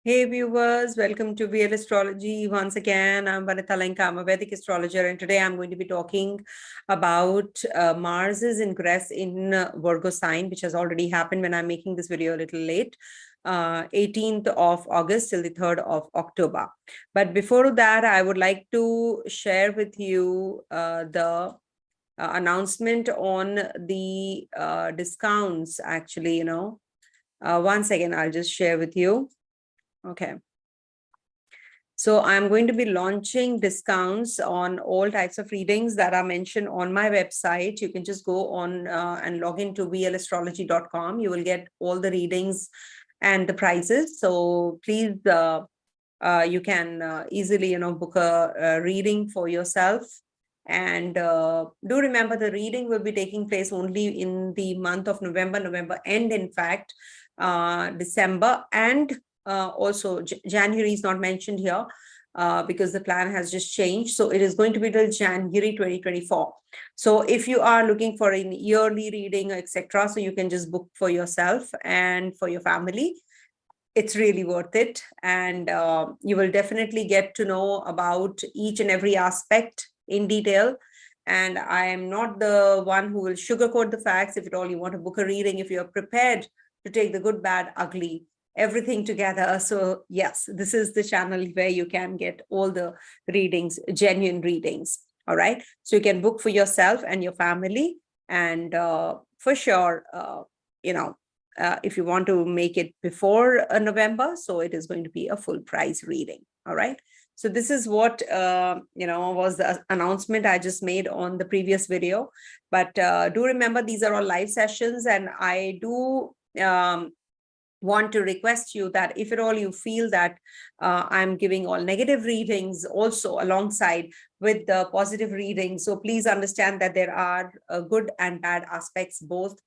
Hey viewers, welcome to Real Astrology. Once again, I'm Vanitha Lenka. I'm a Vedic astrologer, and today I'm going to be talking about Mars's ingress in Virgo sign, which has already happened when I'm making this video a little late, 18th of August till the 3rd of October. But before that, I would like to share with you the announcement on the discounts. Actually, once again, I'll just share with you. Okay. So I'm going to be launching discounts on all types of readings that are mentioned on my website. You can just go on and log into vlastrology.com. You will get all the readings and the prices. So please, you can easily, book a reading for yourself. And do remember the reading will be taking place only in the month of November end, in fact, December, and also January is not mentioned here because the plan has just changed. So it is going to be till January 2024. So if you are looking for an yearly reading, etc., so you can just book for yourself and for your family. It's really worth it. And you will definitely get to know about each and every aspect in detail. And I am not the one who will sugarcoat the facts. If at all you want to book a reading, if you're prepared to take the good, bad, ugly, everything together. So yes, this is the channel where you can get all the readings, genuine readings. All right. So you can book for yourself and your family. And for sure, if you want to make it before November, so it is going to be a full price reading. All right. So this is what, was the announcement I just made on the previous video. But do remember, these are all live sessions, and I do want to request you that if at all you feel that I'm giving all negative readings also alongside with the positive readings, so please understand that there are good and bad aspects both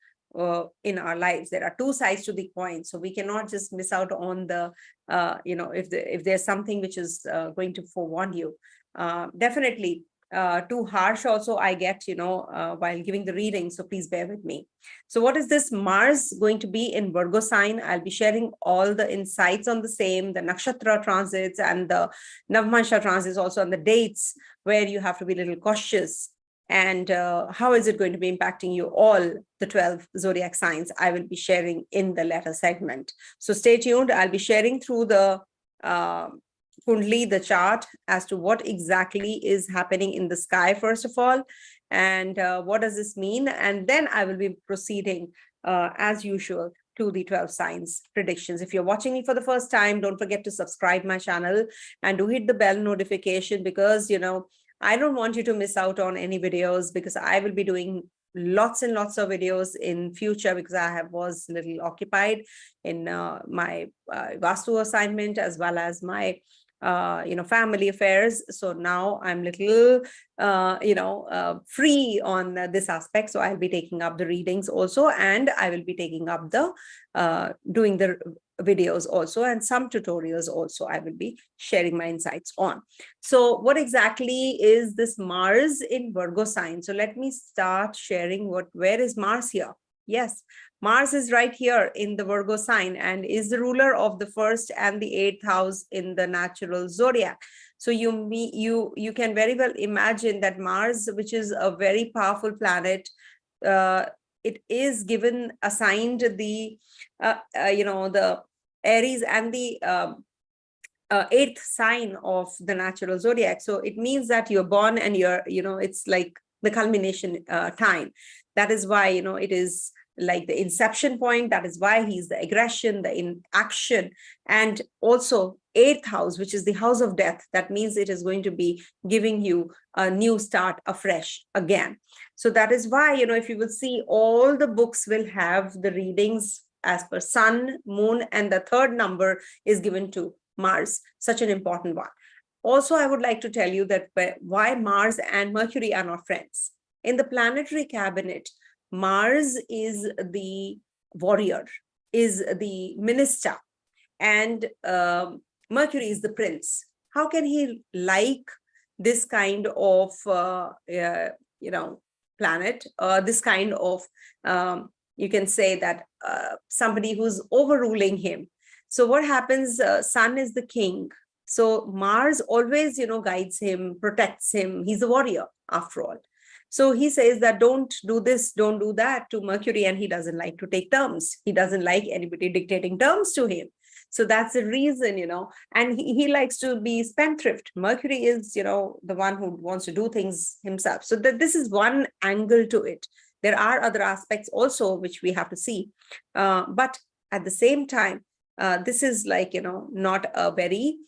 in our lives. There are two sides to the coin, so we cannot just miss out on the if there's something which is going to forewarn you. Definitely too harsh also I get, while giving the reading, so please bear with me. So what is this Mars going to be in Virgo sign? I'll be sharing all the insights on the same, the nakshatra transits and the navamansha transits, also on the dates where you have to be a little cautious. And how is it going to be impacting you all, the 12 zodiac signs, I will be sharing in the latter segment. So stay tuned. I'll be sharing through the Kundli, the chart, as to what exactly is happening in the sky, first of all, and what does this mean? And then I will be proceeding as usual to the 12 signs predictions. If you're watching me for the first time, don't forget to subscribe my channel and do hit the bell notification, because, I don't want you to miss out on any videos, because I will be doing lots and lots of videos in future, because I was a little occupied in my Vastu assignment as well as my family affairs. So now I'm little free on this aspect. So I'll be taking up the readings also, and I will be taking up the doing the videos also, and some tutorials also I will be sharing my insights on. So what exactly is this Mars in Virgo sign? So let me start sharing where is Mars here? Yes, Mars is right here in the Virgo sign and is the ruler of the 1st and the 8th house in the natural zodiac. So you can very well imagine that Mars, which is a very powerful planet, it is assigned the the Aries and the 8th sign of the natural zodiac. So it means that you're born and you're, it's like the culmination time. That is why, it is like the inception point. That is why he's the aggression, the inaction, and also 8th house, which is the house of death. That means it is going to be giving you a new start afresh again. So that is why, if you will see, all the books will have the readings as per sun, moon, and the third number is given to Mars, such an important one. Also, I would like to tell you that why Mars and Mercury are not friends. In the planetary cabinet, Mars is the warrior, is the minister, and Mercury is the prince. How can he like this kind of, planet, this kind of, you can say that somebody who's overruling him? So what happens? Sun is the king. So Mars always, guides him, protects him. He's a warrior after all. So he says that don't do this, don't do that to Mercury, and he doesn't like to take terms. He doesn't like anybody dictating terms to him. So that's the reason, and he likes to be spendthrift. Mercury is, the one who wants to do things himself. So that this is one angle to it. There are other aspects also which we have to see. But at the same time, this is like, not a very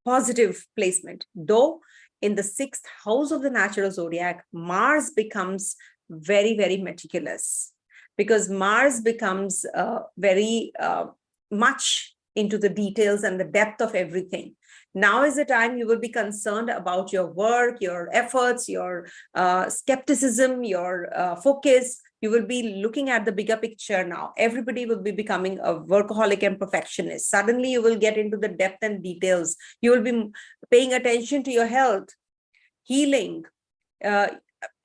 positive placement. Though in the 6th house of the natural zodiac, Mars becomes very, very meticulous, because Mars becomes very much into the details and the depth of everything. Now is the time you will be concerned about your work, your efforts, your skepticism, your focus. You will be looking at the bigger picture now. Everybody will be becoming a workaholic and perfectionist. Suddenly you will get into the depth and details. You will be paying attention to your health, healing.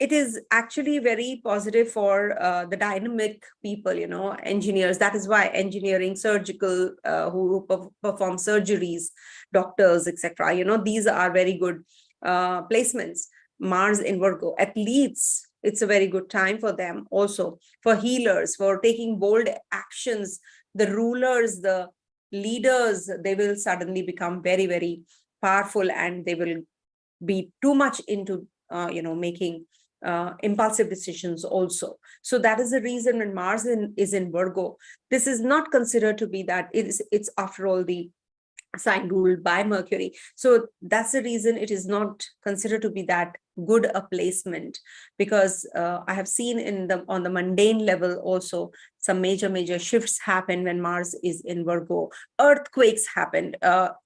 It is actually very positive for the dynamic people, engineers. That is why engineering, surgical, who perform surgeries, doctors, etc. These are very good placements. Mars in Virgo. Athletes, it's a very good time for them also. For healers, for taking bold actions, the rulers, the leaders, they will suddenly become very, very powerful, and they will be too much into making impulsive decisions also. So that is the reason when Mars is in Virgo, this is not considered to be that it's after all the sign ruled by Mercury. So that's the reason it is not considered to be that good a placement, because I have seen on the mundane level also some major shifts happen when Mars is in Virgo. Earthquakes happen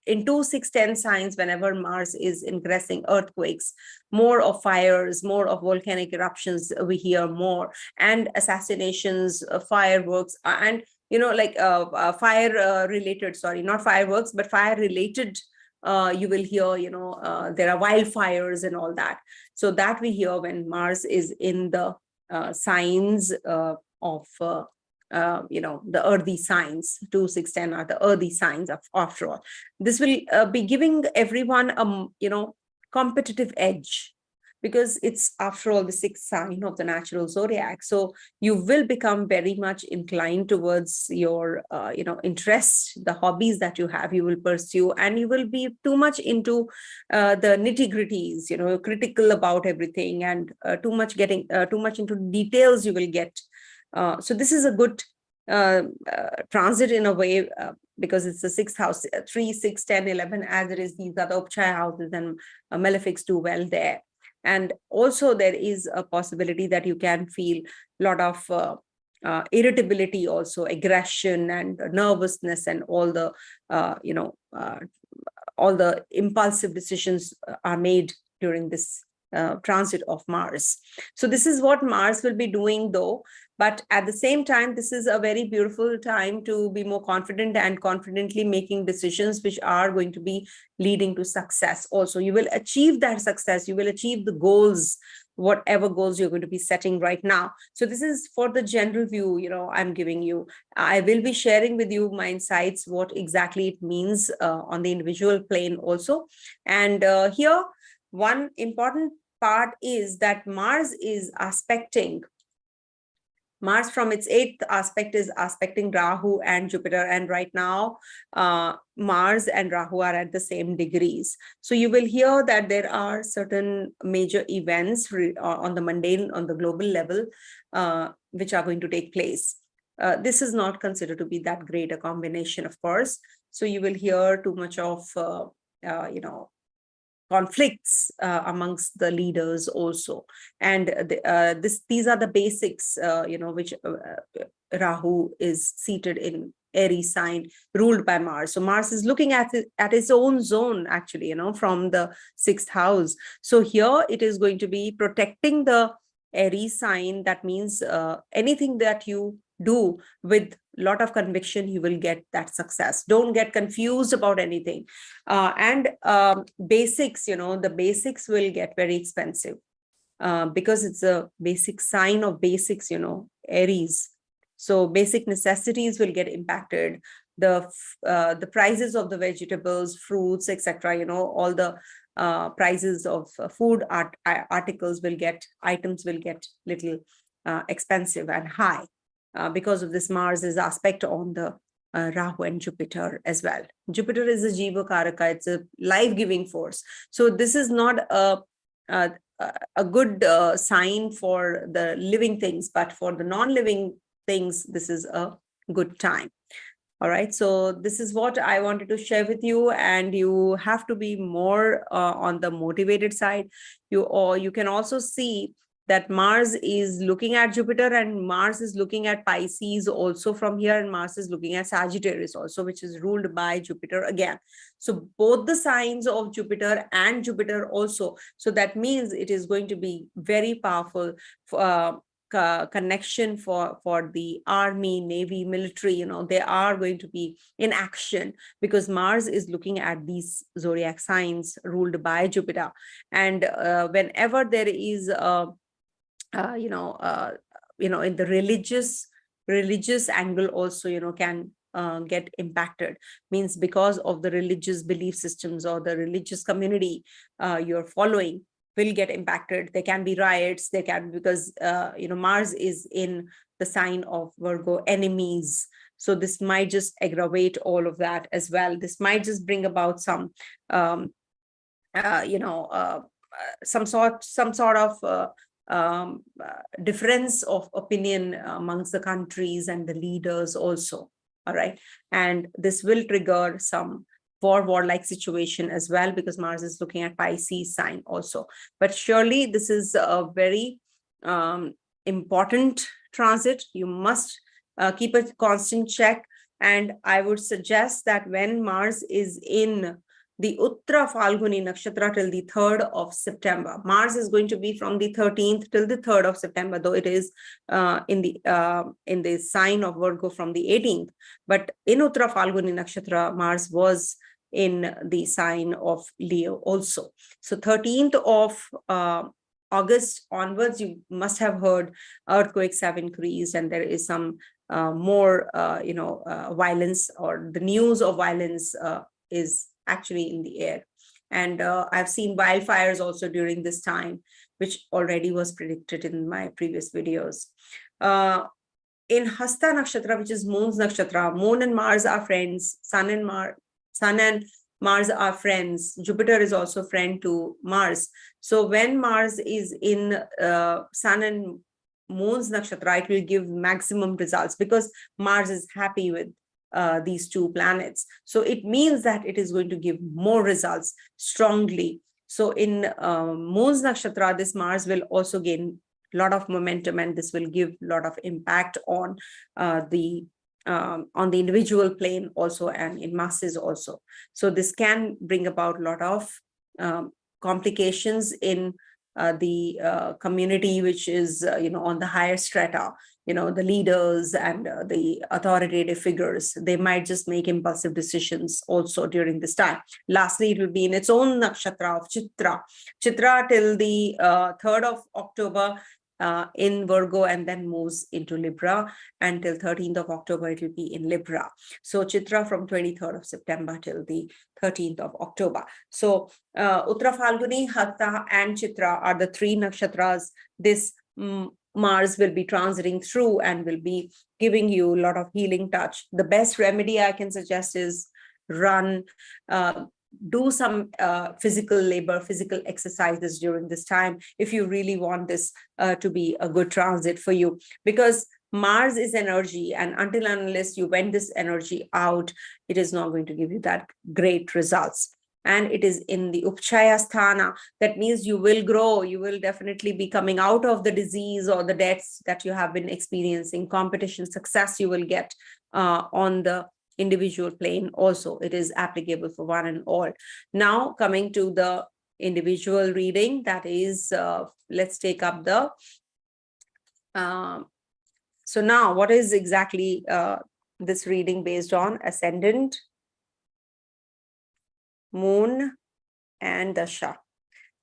in 2, 6, 10 signs. Whenever Mars is ingressing, earthquakes, more of fires, more of volcanic eruptions we hear more, and assassinations, fireworks, and fire related, sorry, not fireworks, but fire related, you will hear, there are wildfires and all that. So that we hear when Mars is in the signs of the earthy signs. 2, 6, 10 are the earthy signs after all. This will be giving everyone a competitive edge, because it's after all the 6th sign of the natural zodiac. So you will become very much inclined towards your interests, the hobbies that you have, you will pursue, and you will be too much into the nitty-gritties, critical about everything, and too much into details you will get. So this is a good transit in a way, because it's the 6th house, 3, 6, 10, 11, as it is. These are the Upchaya houses, and malefics do well there. And also there is a possibility that you can feel a lot of irritability, also aggression and nervousness, and all the all the impulsive decisions are made during this transit of Mars. So this is what Mars will be doing though. But at the same time, this is a very beautiful time to be more confident and confidently making decisions which are going to be leading to success. Also, you will achieve that success. You will achieve the goals, whatever goals you're going to be setting right now. So this is for the general view, I'm giving you. I will be sharing with you my insights, what exactly it means on the individual plane also. And here, one important part is that Mars from its 8th aspect is aspecting Rahu and Jupiter. And right now, Mars and Rahu are at the same degrees. So you will hear that there are certain major events on the mundane, on the global level, which are going to take place. This is not considered to be that great a combination, of course. So you will hear too much of, conflicts amongst the leaders also. And these are the basics, which Rahu is seated in Aries sign, ruled by Mars. So Mars is looking at its own zone, actually, from the 6th house. So here it is going to be protecting the Aries sign. That means anything that you do with a lot of conviction, you will get that success. Don't get confused about anything. And basics, the basics will get very expensive because it's a basic sign of basics, Aries. So basic necessities will get impacted. the prices of the vegetables, fruits, etc. You know, all the prices of food articles items will get little expensive and high because of this Mars's aspect on the Rahu and Jupiter as well. Jupiter is a Jiva Karaka, it's a life-giving force. So this is not a good sign for the living things, but for the non-living things, this is a good time. All right, so this is what I wanted to share with you, and you have to be more on the motivated side. You can also see that Mars is looking at Jupiter, and Mars is looking at Pisces also from here, and Mars is looking at Sagittarius also, which is ruled by Jupiter again. So both the signs of Jupiter and Jupiter also. So that means it is going to be very powerful connection for the army, navy, military. You know, they are going to be in action because Mars is looking at these zodiac signs ruled by Jupiter. And whenever there is in the religious angle also, you know, can get impacted, means because of the religious belief systems or the religious community you're following will get impacted. There can be riots, there can, because Mars is in the sign of Virgo, enemies. So this might just aggravate all of that as well. This might just bring about some sort of difference of opinion amongst the countries and the leaders also. All right, and this will trigger some warlike situation as well, because Mars is looking at Pisces sign also. But surely this is a very important transit. You must keep a constant check, and I would suggest that when Mars is in the Uttara Falguni Nakshatra till the 3rd of September. Mars is going to be from the 13th till the 3rd of September, though it is in the sign of Virgo from the 18th. But in Uttara Falguni Nakshatra, Mars was in the sign of Leo also. So 13th of August onwards, you must have heard earthquakes have increased, and there is some more violence, or the news of violence is actually in the air. And I've seen wildfires also during this time, which already was predicted in my previous videos. In Hasta Nakshatra, which is Moon's Nakshatra, Moon and Mars are friends, Sun and Mars are friends. Jupiter is also friend to Mars. So when Mars is in Sun and Moon's Nakshatra, it will give maximum results because Mars is happy with these two planets. So it means that it is going to give more results strongly. So in Moon's Nakshatra, this Mars will also gain a lot of momentum, and this will give a lot of impact on the individual plane also, and in masses also. So this can bring about a lot of complications in the community, which is on the higher strata. The leaders and the authoritative figures, they might just make impulsive decisions also during this time. Lastly, it will be in its own nakshatra of Chitra till the 3rd of October in Virgo, and then moves into Libra, until 13th of October it will be in Libra. So Chitra from 23rd of September till the 13th of October. So Uttara Falguni, Hatta and Chitra are the 3 nakshatras this Mars will be transiting through, and will be giving you a lot of healing touch. The best remedy I can suggest is run, do some physical labor, physical exercises during this time, if you really want this to be a good transit for you, because Mars is energy, and until and unless you vent this energy out, it is not going to give you that great results. And it is in the Upchaya Sthana. That means you will grow, you will definitely be coming out of the disease or the deaths that you have been experiencing. Competition success you will get on the individual plane also. It is applicable for one and all. Now coming to the individual reading, that is, let's take up the so now what is exactly this reading based on? Ascendant, Moon and Dasha.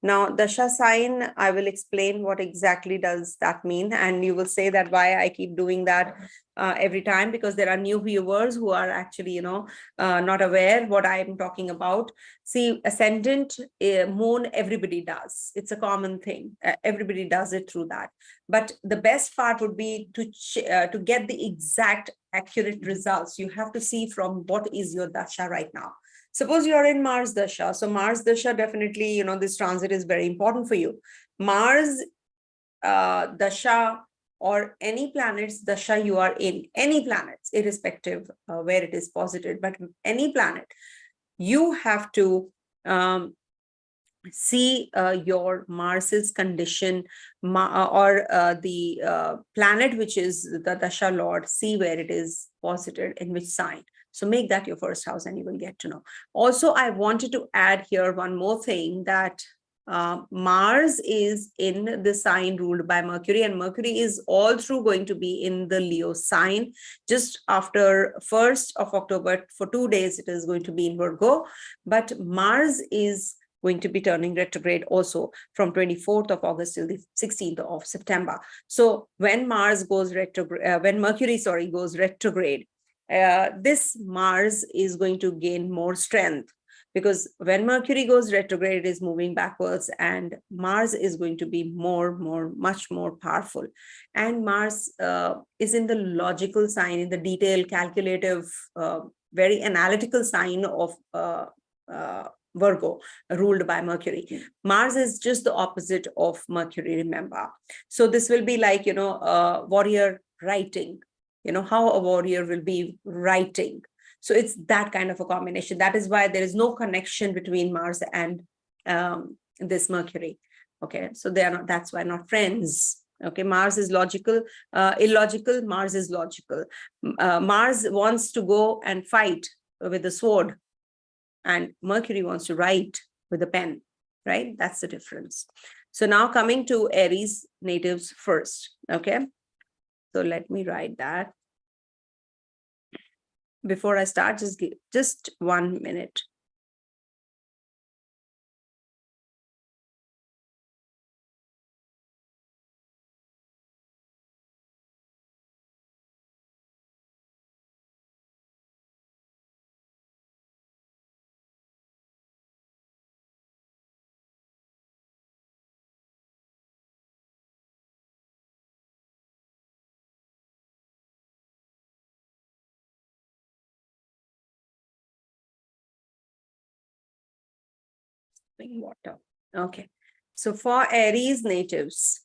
Now, Dasha sign, I will explain what exactly does that mean. And you will say that why I keep doing that every time, because there are new viewers who are actually, not aware what I'm talking about. See, ascendant, moon, everybody does. It's a common thing. Everybody does it through that. But the best part would be to get the exact accurate results. You have to see from what is your Dasha right now. Suppose you're in Mars Dasha. So Mars Dasha, definitely, this transit is very important for you. Mars Dasha or any planets Dasha you are in, any planets, irrespective where it is posited, but any planet, you have to see your Mars's condition or the planet which is the Dasha Lord, see where it is posited, in which sign. So make that your first house and you will get to know. Also, I wanted to add here one more thing, that Mars is in the sign ruled by Mercury, and Mercury is all through going to be in the Leo sign. Just after 1st of October, for 2 days, it is going to be in Virgo, but Mars is going to be turning retrograde also from 24th of August till the 16th of September. So when Mars goes retrograde, when Mercury, goes retrograde, this Mars is going to gain more strength, because when Mercury goes retrograde, it is moving backwards, and Mars is going to be much more powerful. And Mars is in the logical sign, in the detailed, calculative, very analytical sign of Virgo, ruled by Mercury. Mars is just the opposite of Mercury, remember. So this will be like, warrior writing, how a warrior will be writing. So it's that kind of a combination. That is why there is no connection between Mars and this Mercury. Okay, so they are not, that's why not friends. Okay, Mars is logical, illogical, Mars is logical. Mars wants to go and fight with the sword, and Mercury wants to write with a pen, right? That's the difference. So now coming to Aries natives first, okay? So let me write that. Before I start, just 1 minute. Water. Okay. So for Aries natives,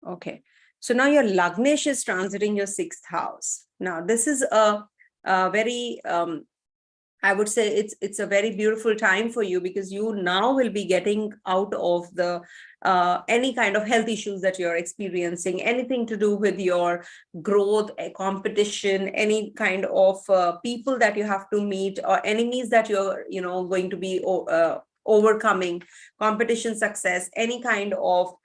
okay. So now your Lagnesh is transiting your 6th house. Now this is a very, I would say it's a very beautiful time for you, because you now will be getting out of the any kind of health issues that you're experiencing, anything to do with your growth, competition, any kind of people that you have to meet, or enemies that you're going to be overcoming, competition, success, any kind of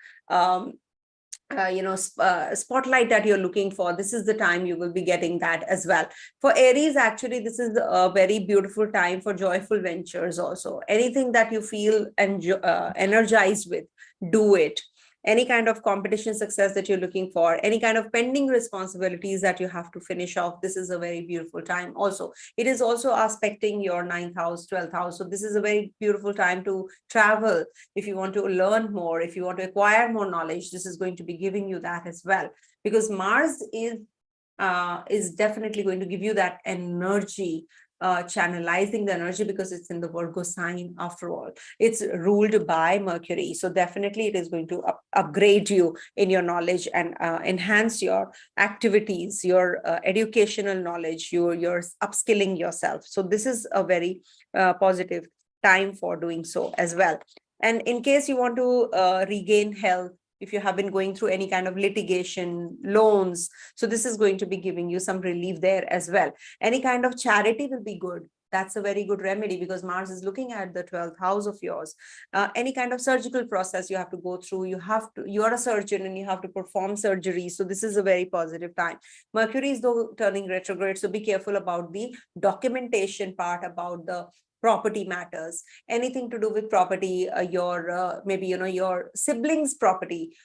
spotlight that you're looking for. This is the time you will be getting that as well. For Aries, actually, this is a very beautiful time for joyful ventures also. Anything that you feel energized with, do it. Any kind of competition success that you're looking for, any kind of pending responsibilities that you have to finish off, this is a very beautiful time also. It is also aspecting your 9th house, 12th house. So this is a very beautiful time to travel. If you want to learn more, if you want to acquire more knowledge, this is going to be giving you that as well, because Mars is definitely going to give you that energy, channelizing the energy, because it's in the Virgo sign after all. It's ruled by Mercury. So definitely it is going to upgrade you in your knowledge and enhance your activities, your educational knowledge, your upskilling yourself. So this is a very positive time for doing so as well. And in case you want to regain health, if you have been going through any kind of litigation, loans, so this is going to be giving you some relief there as well. Any kind of charity will be good. That's a very good remedy, because Mars is looking at the 12th house of yours. Any kind of surgical process you have to go through, you are a surgeon and you have to perform surgery. So this is a very positive time. Mercury is though turning retrograde, so be careful about the documentation part, about the property matters, anything to do with property, your maybe your siblings property,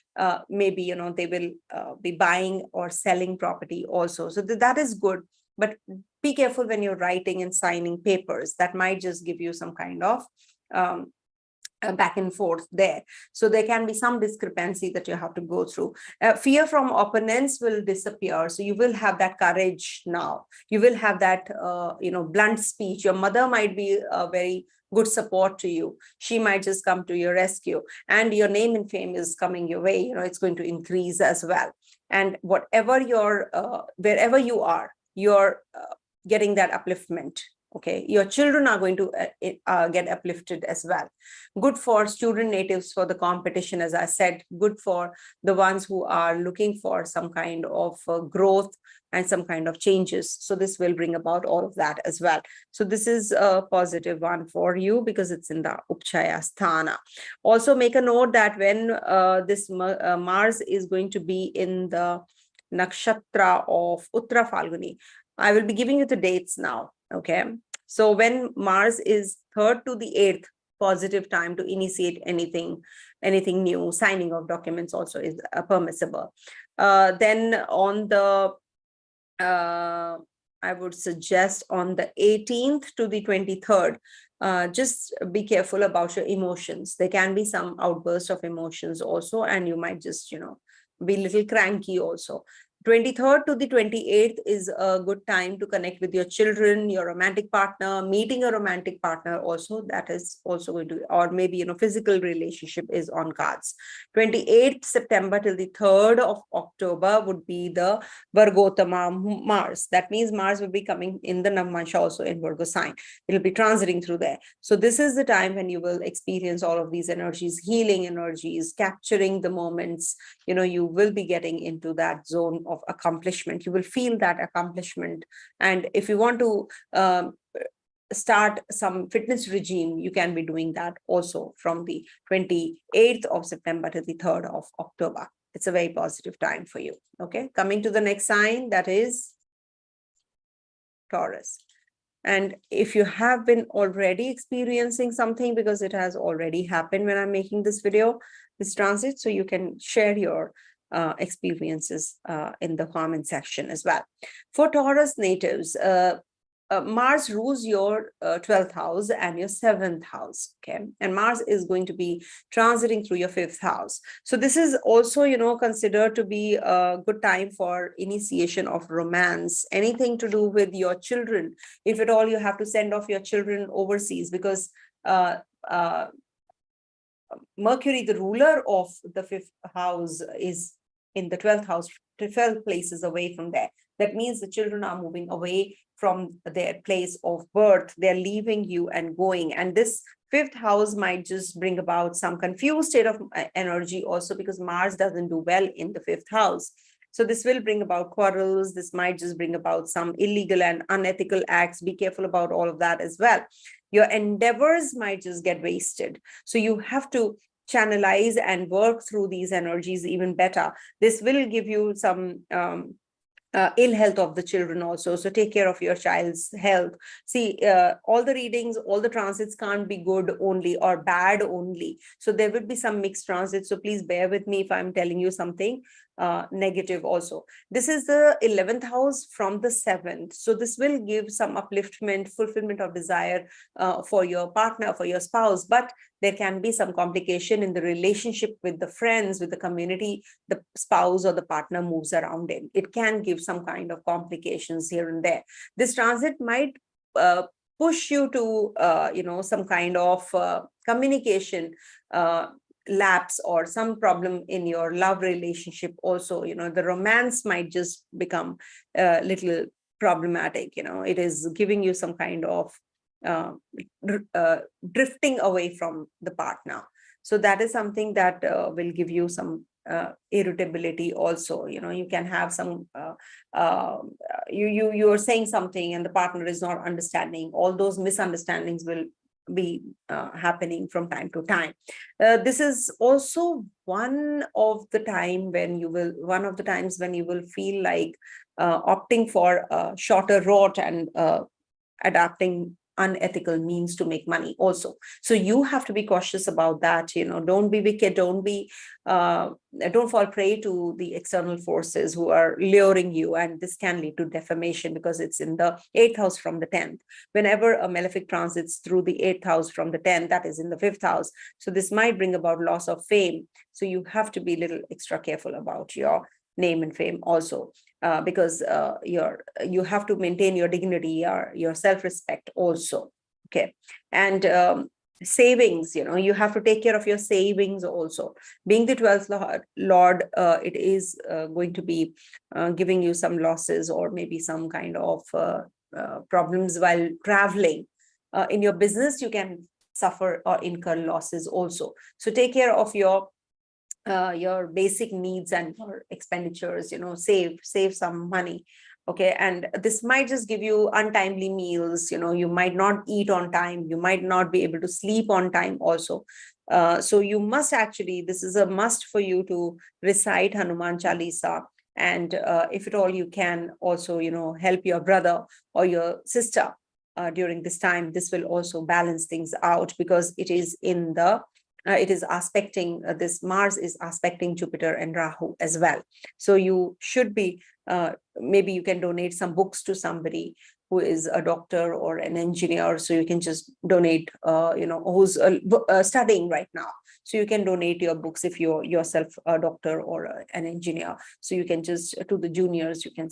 maybe they will be buying or selling property also. So that is good, but be careful when you're writing and signing papers. That might just give you some kind of back and forth there. So there can be some discrepancy that you have to go through. Fear from opponents will disappear. So you will have that courage now. You will have that, blunt speech. Your mother might be a very good support to you. She might just come to your rescue, and your name and fame is coming your way. It's going to increase as well. And whatever wherever you are, you're getting that upliftment. Okay, your children are going to get uplifted as well. Good for student natives for the competition, as I said. Good for the ones who are looking for some kind of growth and some kind of changes. So this will bring about all of that as well. So this is a positive one for you because it's in the Upchaya Sthana. Also make a note that when this Mars is going to be in the nakshatra of Uttara Falguni, I will be giving you the dates now. Okay, so when Mars is 3rd to the 8th, positive time to initiate anything new. Signing of documents also is permissible. Then on the I would suggest on the 18th to the 23rd, just be careful about your emotions. There can be some outburst of emotions also, and you might just be a little cranky also. 23rd to the 28th is a good time to connect with your children, your romantic partner, meeting a romantic partner also. That is also going to, or maybe, physical relationship is on cards. 28th September till the 3rd of October would be the Virgotama Mars. That means Mars will be coming in the Navamansha also in Virgo sign. It will be transiting through there. So this is the time when you will experience all of these energies, healing energies, capturing the moments. You will be getting into that zone of accomplishment. You will feel that accomplishment. And if you want to start some fitness regime, you can be doing that also from the 28th of September to the 3rd of October. It's a very positive time for you. Okay, coming to the next sign, that is Taurus. And if you have been already experiencing something, because it has already happened when I'm making this video, this transit, so you can share your experiences in the comment section as well. For Taurus natives, Mars rules your 12th house and your 7th house, okay? And Mars is going to be transiting through your 5th house. So this is also, considered to be a good time for initiation of romance, anything to do with your children. If at all you have to send off your children overseas, because Mercury, the ruler of the 5th house, is in the 12th house, 12 places away from there. That means the children are moving away from their place of birth. They're leaving you and going. And this 5th house might just bring about some confused state of energy also, because Mars doesn't do well in the 5th house. So this will bring about quarrels. This might just bring about some illegal and unethical acts. Be careful about all of that as well. Your endeavors might just get wasted. So you have to channelize and work through these energies even better. This will give you some ill health of the children also. So take care of your child's health. See, all the readings, all the transits can't be good only or bad only. So there will be some mixed transits. So please bear with me if I'm telling you something negative also. This is the 11th house from the 7th. So this will give some upliftment, fulfillment of desire for your partner, for your spouse. But there can be some complication in the relationship with the friends, with the community the spouse or the partner moves around in. It can give some kind of complications here and there. This transit might push you to, some kind of communication lapse or some problem in your love relationship also. The romance might just become a little problematic. It is giving you some kind of drifting away from the partner. So that is something that will give you some irritability also. You can have some you're saying something and the partner is not understanding. All those misunderstandings will be happening from time to time. This is also one of the times when you will feel like opting for a shorter route and adapting unethical means to make money also. So you have to be cautious about that. Don't be wicked, don't fall prey to the external forces who are luring you, and this can lead to defamation because it's in the 8th house from the 10th. Whenever a malefic transits through the 8th house from the 10th, that is in the 5th house. So this might bring about loss of fame. So you have to be a little extra careful about your name and fame also, because you have to maintain your dignity, your self-respect also. Okay. And savings, you have to take care of your savings also. Being the 12th lord, it is going to be giving you some losses or maybe some kind of problems while traveling. In your business, you can suffer or incur losses also. So take care of your basic needs and your expenditures, save some money. Okay. And this might just give you untimely meals. You might not eat on time, you might not be able to sleep on time also. So you must actually, this is a must for you to recite Hanuman Chalisa. And if at all you can also, help your brother or your sister during this time. This will also balance things out, because it is in the it is aspecting, this Mars is aspecting Jupiter and Rahu as well. So you should be, maybe you can donate some books to somebody who is a doctor or an engineer. So you can just donate, who's studying right now. So you can donate your books if you're yourself a doctor or an engineer. So you can just, to the juniors, you can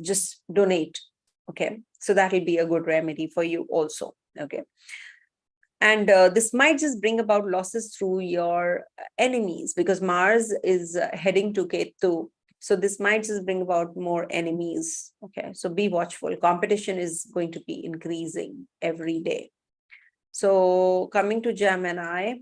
just donate. Okay. So that will be a good remedy for you also. Okay. And this might just bring about losses through your enemies, because Mars is heading to Ketu. So this might just bring about more enemies. Okay, so be watchful. Competition is going to be increasing every day. So coming to Gemini.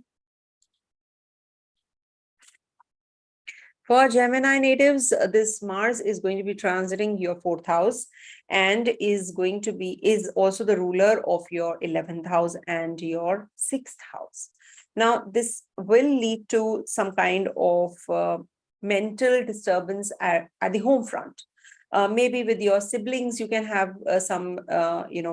For Gemini natives, this Mars is going to be transiting your 4th house and is also the ruler of your 11th house and your 6th house. Now, this will lead to some kind of mental disturbance at the home front. Maybe with your siblings, you can have some,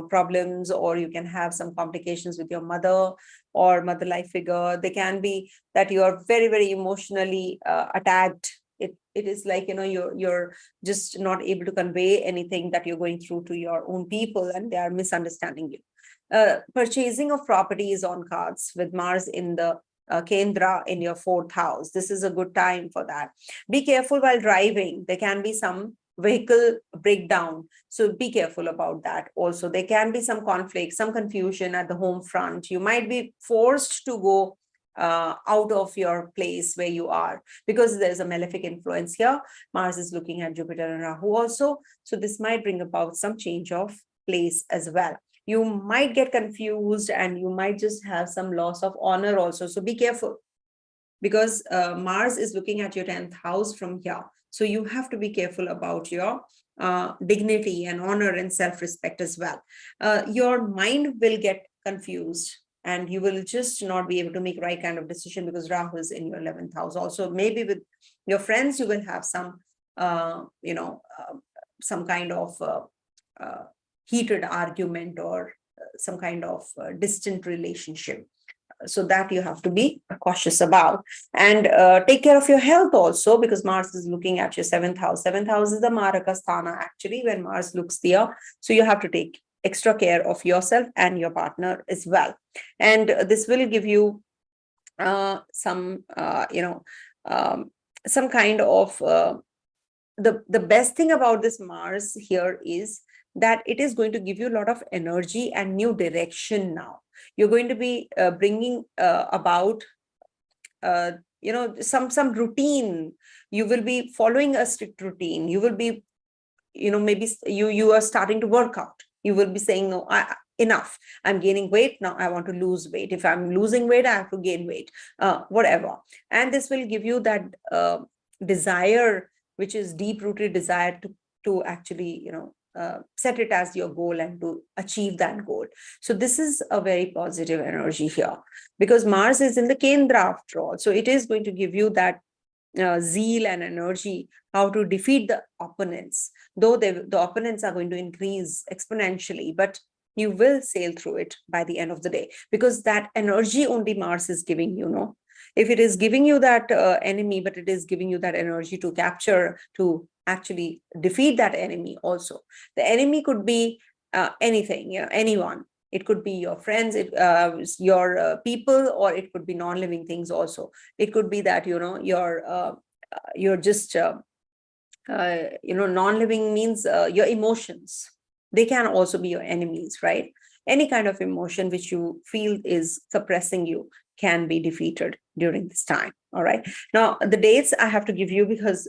problems, or you can have some complications with your mother or mother-like figure. They can be that you are very, very emotionally attacked. It is like, you're just not able to convey anything that you're going through to your own people, and they are misunderstanding you. Purchasing of property is on cards with Mars in the Kendra in your 4th house. This is a good time for that. Be careful while driving. There can be some vehicle breakdown, so be careful about that also. There can be some conflict, some confusion at the home front. You might be forced to go out of your place where you are, because there's a malefic influence here. Mars is looking at Jupiter and Rahu also, so this might bring about some change of place as well. You might get confused, and you might just have some loss of honor also, so be careful, because Mars is looking at your 10th house from here. So you have to be careful about your dignity and honor and self-respect as well. Your mind will get confused, and you will just not be able to make right kind of decision, because Rahu is in your 11th house. Also, maybe with your friends, you will have some, some kind of heated argument, or some kind of distant relationship. So that you have to be cautious about. And take care of your health also, because Mars is looking at your 7th house. 7th house is the Maraka Sthana, actually, when Mars looks there. So you have to take extra care of yourself and your partner as well. And this will give you some, some kind of, the best thing about this Mars here is that it is going to give you a lot of energy and new direction now. You're going to be bringing about, some routine. You will be following a strict routine. You will be, maybe you are starting to work out. You will be saying, no, enough. I'm gaining weight. Now I want to lose weight. If I'm losing weight, I have to gain weight, whatever. And this will give you that desire, which is deep-rooted desire to actually, set it as your goal and to achieve that goal. So this is a very positive energy here, because Mars is in the Kendra after all. So it is going to give you that zeal and energy how to defeat the opponents, though the opponents are going to increase exponentially, but you will sail through it by the end of the day, because that energy only Mars is giving, if it is giving you that enemy, but it is giving you that energy to capture, to actually defeat that enemy also. The enemy could be anything, anyone. It could be your friends, your people, or it could be non-living things also. It could be that, you're just, non-living means your emotions. They can also be your enemies, right? Any kind of emotion which you feel is suppressing you can be defeated during this time. All right. Now, the dates I have to give you, because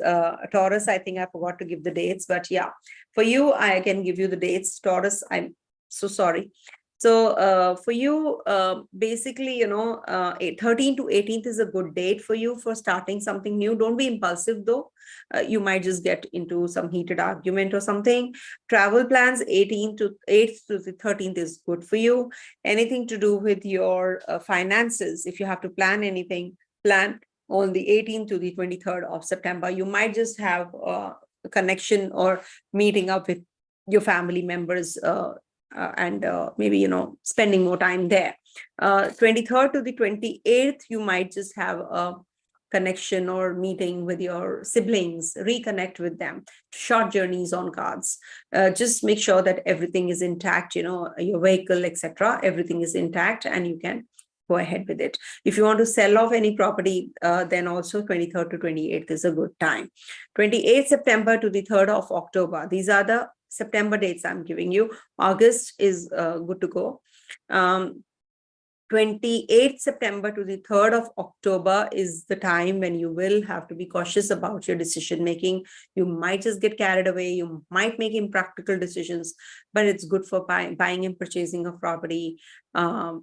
Taurus, I think I forgot to give the dates, but yeah, for you, I can give you the dates. Taurus, I'm so sorry. So for you, basically, 13th to 18th is a good date for you for starting something new. Don't be impulsive though. You might just get into some heated argument or something. Travel plans, 18th to 8th to the 13th is good for you. Anything to do with your finances, if you have to plan anything, plan on the 18th to the 23rd of September. You might just have a connection or meeting up with your family members, and maybe, spending more time there. 23rd to the 28th, you might just have a connection or meeting with your siblings, reconnect with them, short journeys on cards. Just make sure that everything is intact, your vehicle, etc. Everything is intact and you can go ahead with it. If you want to sell off any property, then also 23rd to 28th is a good time. 28th September to the 3rd of October. These are the September dates I'm giving you. August is good to go. 28th September to the 3rd of October is the time when you will have to be cautious about your decision making. You might just get carried away. You might make impractical decisions, but it's good for buying and purchasing of property,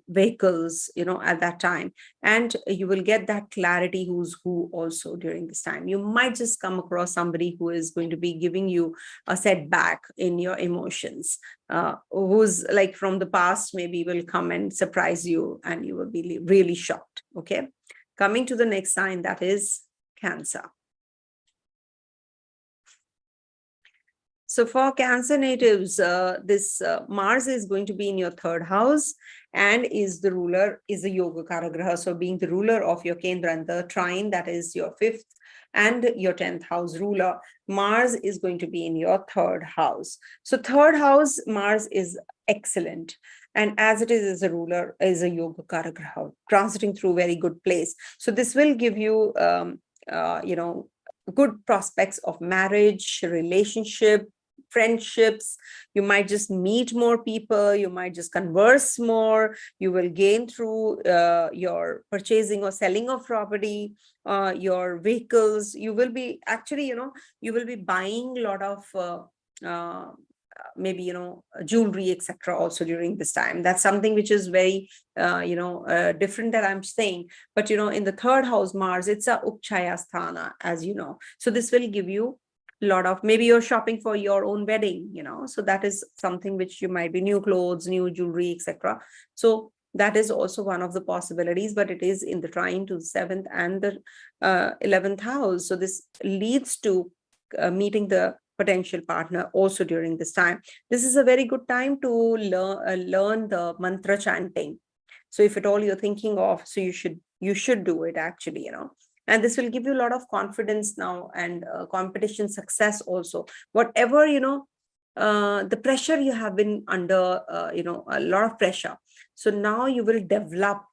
vehicles, at that time. And you will get that clarity who's who also during this time. You might just come across somebody who is going to be giving you a setback in your emotions. Who's like from the past, maybe will come and surprise you and you will be really shocked. Okay. Coming to the next sign, that is Cancer. So for Cancer natives, this Mars is going to be in your 3rd house and is the ruler, is a Yoga Karagraha. So being the ruler of your Kendra and the trine, that is your 5th and your 10th house ruler, Mars is going to be in your 3rd house. So 3rd house, Mars is excellent. And as it is a ruler, is a Yoga Karagraha, transiting through very good place. So this will give you, good prospects of marriage, relationship, friendships. You might just meet more people. You might just converse more. You will gain through your purchasing or selling of property, your vehicles. You will be actually, you will be buying a lot of maybe, jewelry, etc. also during this time. That's something which is very, different that I'm saying. But, in the 3rd house, Mars, it's a Upchaya Sthana, as you know. So this will give you a lot of, maybe you're shopping for your own wedding, so that is something which you might be new clothes, new jewelry, etc. So that is also one of the possibilities, but it is in the trine to the 7th and the 11th house. So this leads to meeting the potential partner also during this time. This is a very good time to learn the mantra chanting. So if at all you're thinking of, so you should do it actually, and this will give you a lot of confidence now and competition success also. Whatever, the pressure you have been under, a lot of pressure. So now you will develop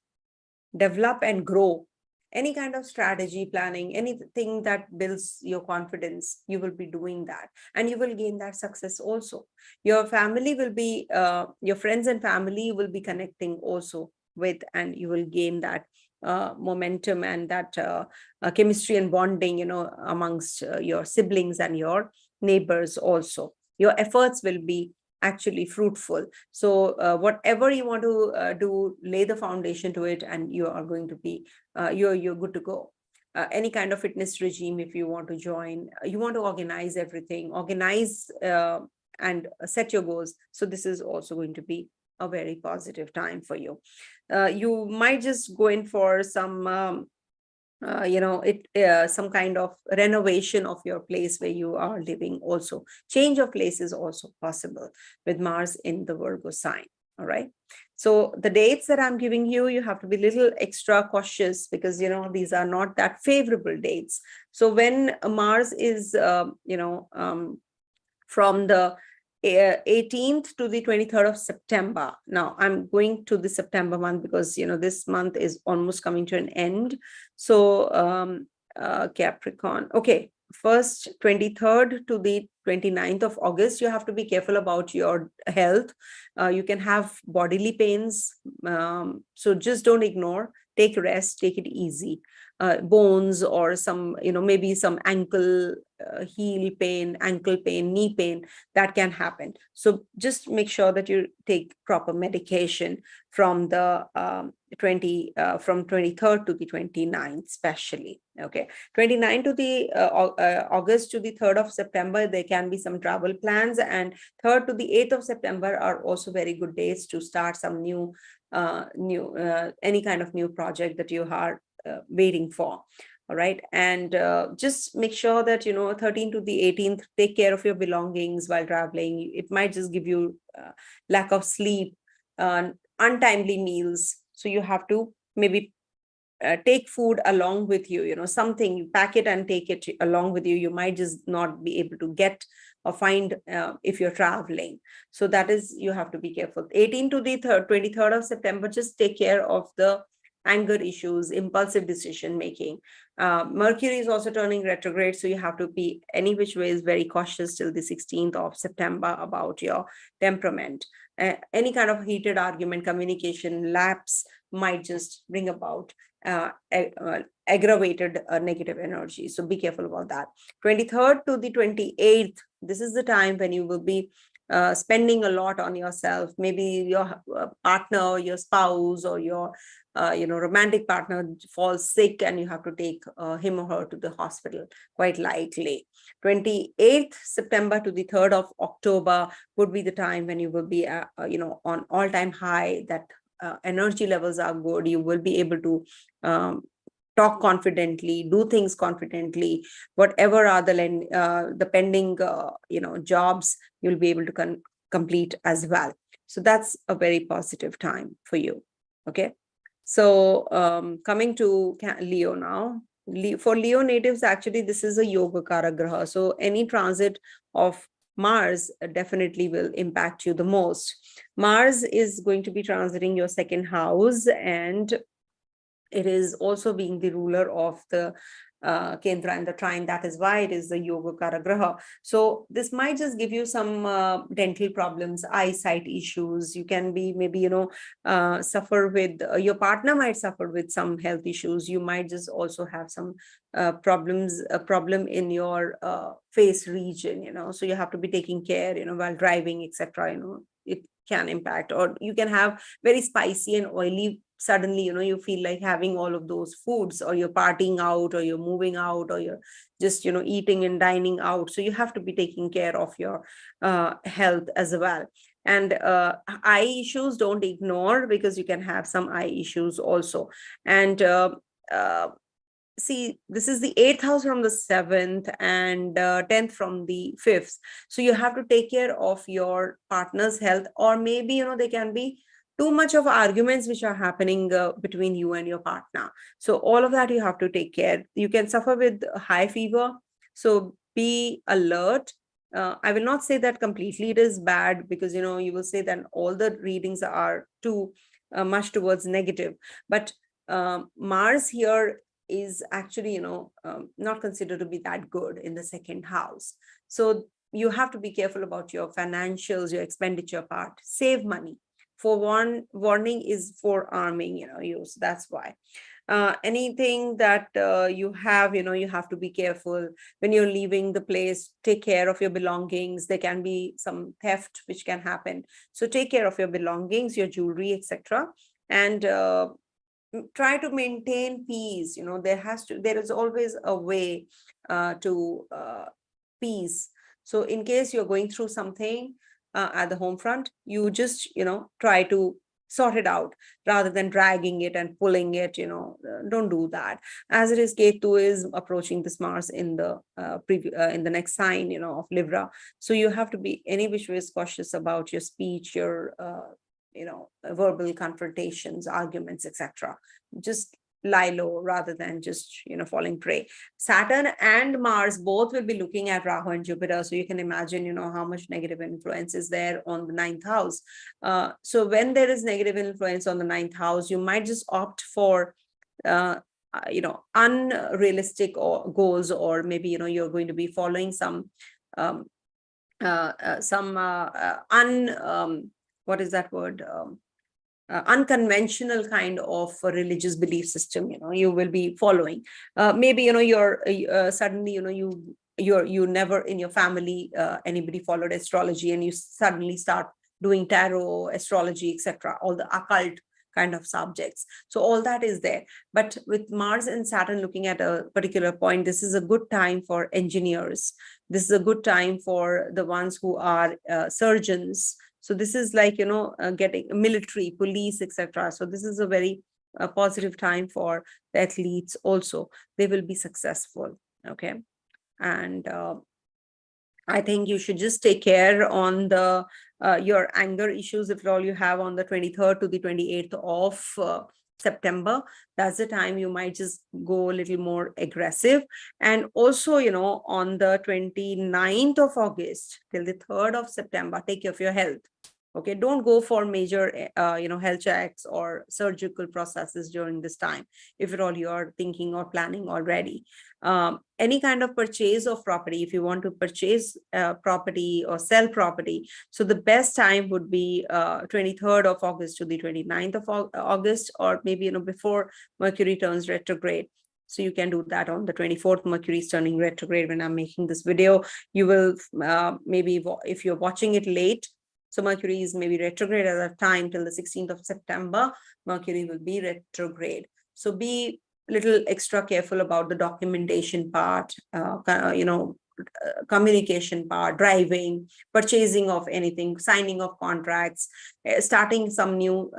and grow. Any kind of strategy planning, anything that builds your confidence, you will be doing that and you will gain that success also. Your family will be, your friends and family will be connecting also with, and you will gain that momentum and that chemistry and bonding, amongst your siblings and your neighbors also. Your efforts will be actually fruitful. So whatever you want to do, lay the foundation to it, and you are going to be, you're good to go. Any kind of fitness regime, if you want to join, you want to organize everything, and set your goals. So this is also going to be a very positive time for you. You might just go in for some some kind of renovation of your place where you are living also. Change of place is also possible with Mars in the Virgo sign. All right. So the dates that I'm giving you, you have to be a little extra cautious because, these are not that favorable dates. So when Mars is, from the 18th to the 23rd of September. Now I'm going to the September month because, this month is almost coming to an end. So Capricorn. Okay. First 23rd to the 29th of August, you have to be careful about your health. You can have bodily pains. So just don't ignore, take rest, take it easy. Bones or some, maybe some ankle heel pain, ankle pain, knee pain, that can happen. So just make sure that you take proper medication from the from 23rd to the 29th, especially. Okay. 29th to the August to the 3rd of September, there can be some travel plans, and 3rd to the 8th of September are also very good days to start some new any kind of new project that you are waiting for. All right. And just make sure that 13th to the 18th, take care of your belongings while traveling. It might just give you lack of sleep, untimely meals, so you have to maybe take food along with you, something, you pack it and take it along with you. You might just not be able to get or find if you're traveling. So that is, you have to be careful. 18 to the 23rd of September, just take care of the anger issues, impulsive decision making. Mercury is also turning retrograde, so you have to be any which way is very cautious till the 16th of September about your temperament. Any kind of heated argument, communication lapse might just bring about aggravated negative energy. So be careful about that. 23rd to the 28th, this is the time when you will be spending a lot on yourself. Maybe your partner, your spouse, or your romantic partner falls sick and you have to take him or her to the hospital, quite likely. 28th September to the 3rd of October would be the time when you will be on all-time high. That energy levels are good. You will be able to talk confidently, do things confidently. Whatever are the pending jobs, you'll be able to complete as well. So that's a very positive time for you. Okay. So coming to Leo now. For Leo natives, actually, this is a Yoga-kara graha. So any transit of Mars definitely will impact you the most. Mars is going to be transiting your second house, and it is also being the ruler of the Kendra and the trine. That is why it is the Yoga Kara Graha. So this might just give you some dental problems, eyesight issues. You can be maybe, suffer with, your partner might suffer with some health issues. You might just also have some a problem in your face region, so you have to be taking care, while driving, etc. It can impact, or you can have very spicy and oily. Suddenly, you feel like having all of those foods, or you're partying out, or you're moving out, or you're just, eating and dining out. So you have to be taking care of your health as well. And eye issues, don't ignore, because you can have some eye issues also. And see, this is the 8th house from the 7th, and 10th from the 5th. So you have to take care of your partner's health, or maybe, there can be too much of arguments which are happening between you and your partner. So all of that you have to take care. You can suffer with high fever. So be alert. I will not say that completely it is bad, because, you will say that all the readings are too much towards negative. But Mars here is actually, not considered to be that good in the second house. So you have to be careful about your financials, your expenditure part. Save money. For one, warning is for arming, you. So that's why. Anything that you have, you have to be careful when you're leaving the place. Take care of your belongings. There can be some theft which can happen. So take care of your belongings, your jewelry, etc. And try to maintain peace. There is always a way to peace. So in case you're going through something at the home front, you just, try to sort it out rather than dragging it and pulling it. Don't do that. As it is, Ketu is approaching this Mars in the in the next sign, of Libra. So you have to be any which way cautious about your speech, your verbal confrontations, arguments, etc. Just lie low rather than just, falling prey. Saturn and Mars both will be looking at Rahu and Jupiter. So you can imagine, how much negative influence is there on the ninth house. So when there is negative influence on the ninth house, you might just opt for, unrealistic goals, or maybe, you're going to be following some, what is that word? Unconventional kind of religious belief system, you will be following. Maybe, you're suddenly, you never in your family, anybody followed astrology, and you suddenly start doing tarot, astrology, etc., all the occult kind of subjects. So all that is there. But with Mars and Saturn looking at a particular point, this is a good time for engineers. This is a good time for the ones who are surgeons. So this is like, getting military, police, etc. So this is a very positive time for the athletes also. They will be successful. Okay. And I think you should just take care on the your anger issues, if all you have, on the 23rd to the 28th of September. That's the time you might just go a little more aggressive. And also, on the 29th of August till the 3rd of September, take care of your health. Okay, don't go for major, health checks or surgical processes during this time, if at all you are thinking or planning already. Any kind of purchase of property, if you want to purchase property or sell property, so the best time would be 23rd of August to the 29th of August, or maybe, before Mercury turns retrograde. So you can do that on the 24th. Mercury is turning retrograde when I'm making this video. You will maybe, if you're watching it late, so Mercury is maybe retrograde at that time till the 16th of September. Mercury will be retrograde. So be a little extra careful about the documentation part, communication part, driving, purchasing of anything, signing of contracts, starting some new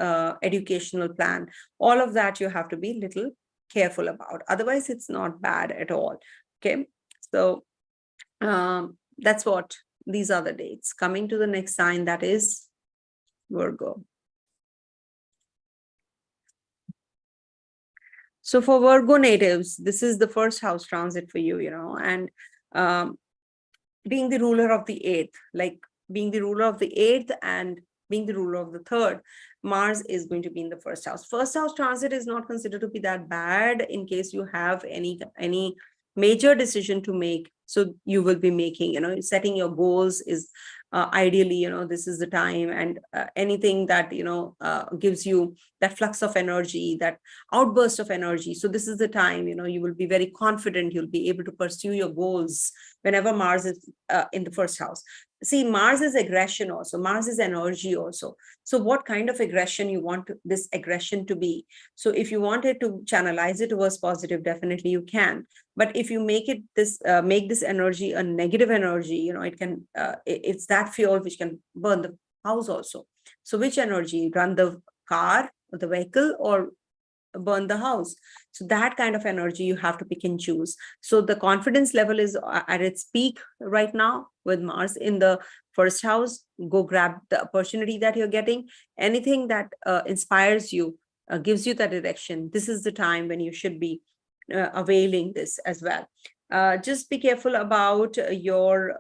educational plan. All of that you have to be a little careful about. Otherwise, it's not bad at all. Okay. So that's what. These are the dates. Coming to the next sign, that is Virgo. So for Virgo natives, this is the first house transit for you, and being the ruler of the eighth, like being the ruler of the eighth and being the ruler of the third, Mars is going to be in the first house. First house transit is not considered to be that bad in case you have any major decision to make. So you will be making, setting your goals is ideally, this is the time, and anything that, gives you that flux of energy, that outburst of energy. So this is the time, you will be very confident. You'll be able to pursue your goals whenever Mars is in the first house. See, Mars is aggression also. Mars is energy also. So what kind of aggression you want this aggression to be? So if you wanted to channelize it towards positive, definitely you can. But if you make it make this energy a negative energy, it can, it's that fuel which can burn the house also. So which energy? Run the car, or the vehicle, or burn the house? So that kind of energy you have to pick and choose. So the confidence level is at its peak right now with Mars in the first house. Go grab the opportunity that you're getting. Anything that inspires you, gives you that direction. This is the time when you should be availing this as well. Just be careful about your,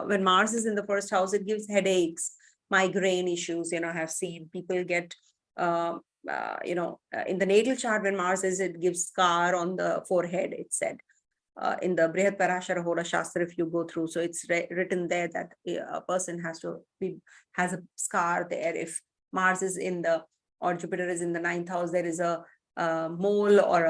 when Mars is in the first house, it gives headaches, migraine issues. I have seen people get, in the natal chart, when Mars is, it gives scar on the forehead, it said. In the Brihat Parashara Hora Shastra, if you go through, so it's written there that a person has a scar there. If Mars is in the, or Jupiter is in the ninth house, there is a mole or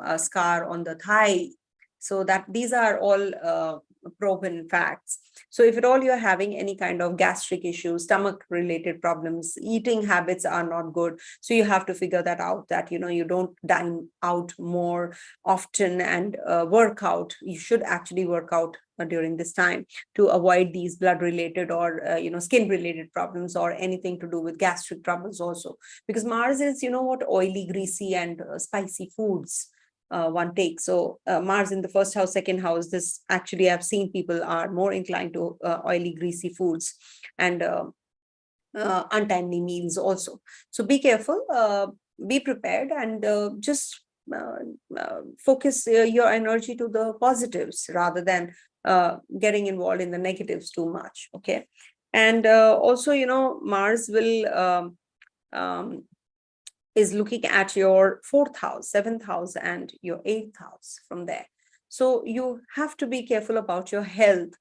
a scar on the thigh. So that these are all proven facts. So if at all you're having any kind of gastric issues, stomach related problems, eating habits are not good, so you have to figure that out, that you don't dine out more often and work out. You should actually work out during this time to avoid these blood related or skin related problems, or anything to do with gastric troubles also, because Mars is oily, greasy, and spicy foods one takes. So Mars in the first house, second house, this actually I've seen people are more inclined to oily, greasy foods. And untimely meals also. So be careful, be prepared, and just focus your energy to the positives rather than getting involved in the negatives too much. Okay. And also, Mars will is looking at your 4th house, 7th house, and your 8th house from there. So you have to be careful about your health.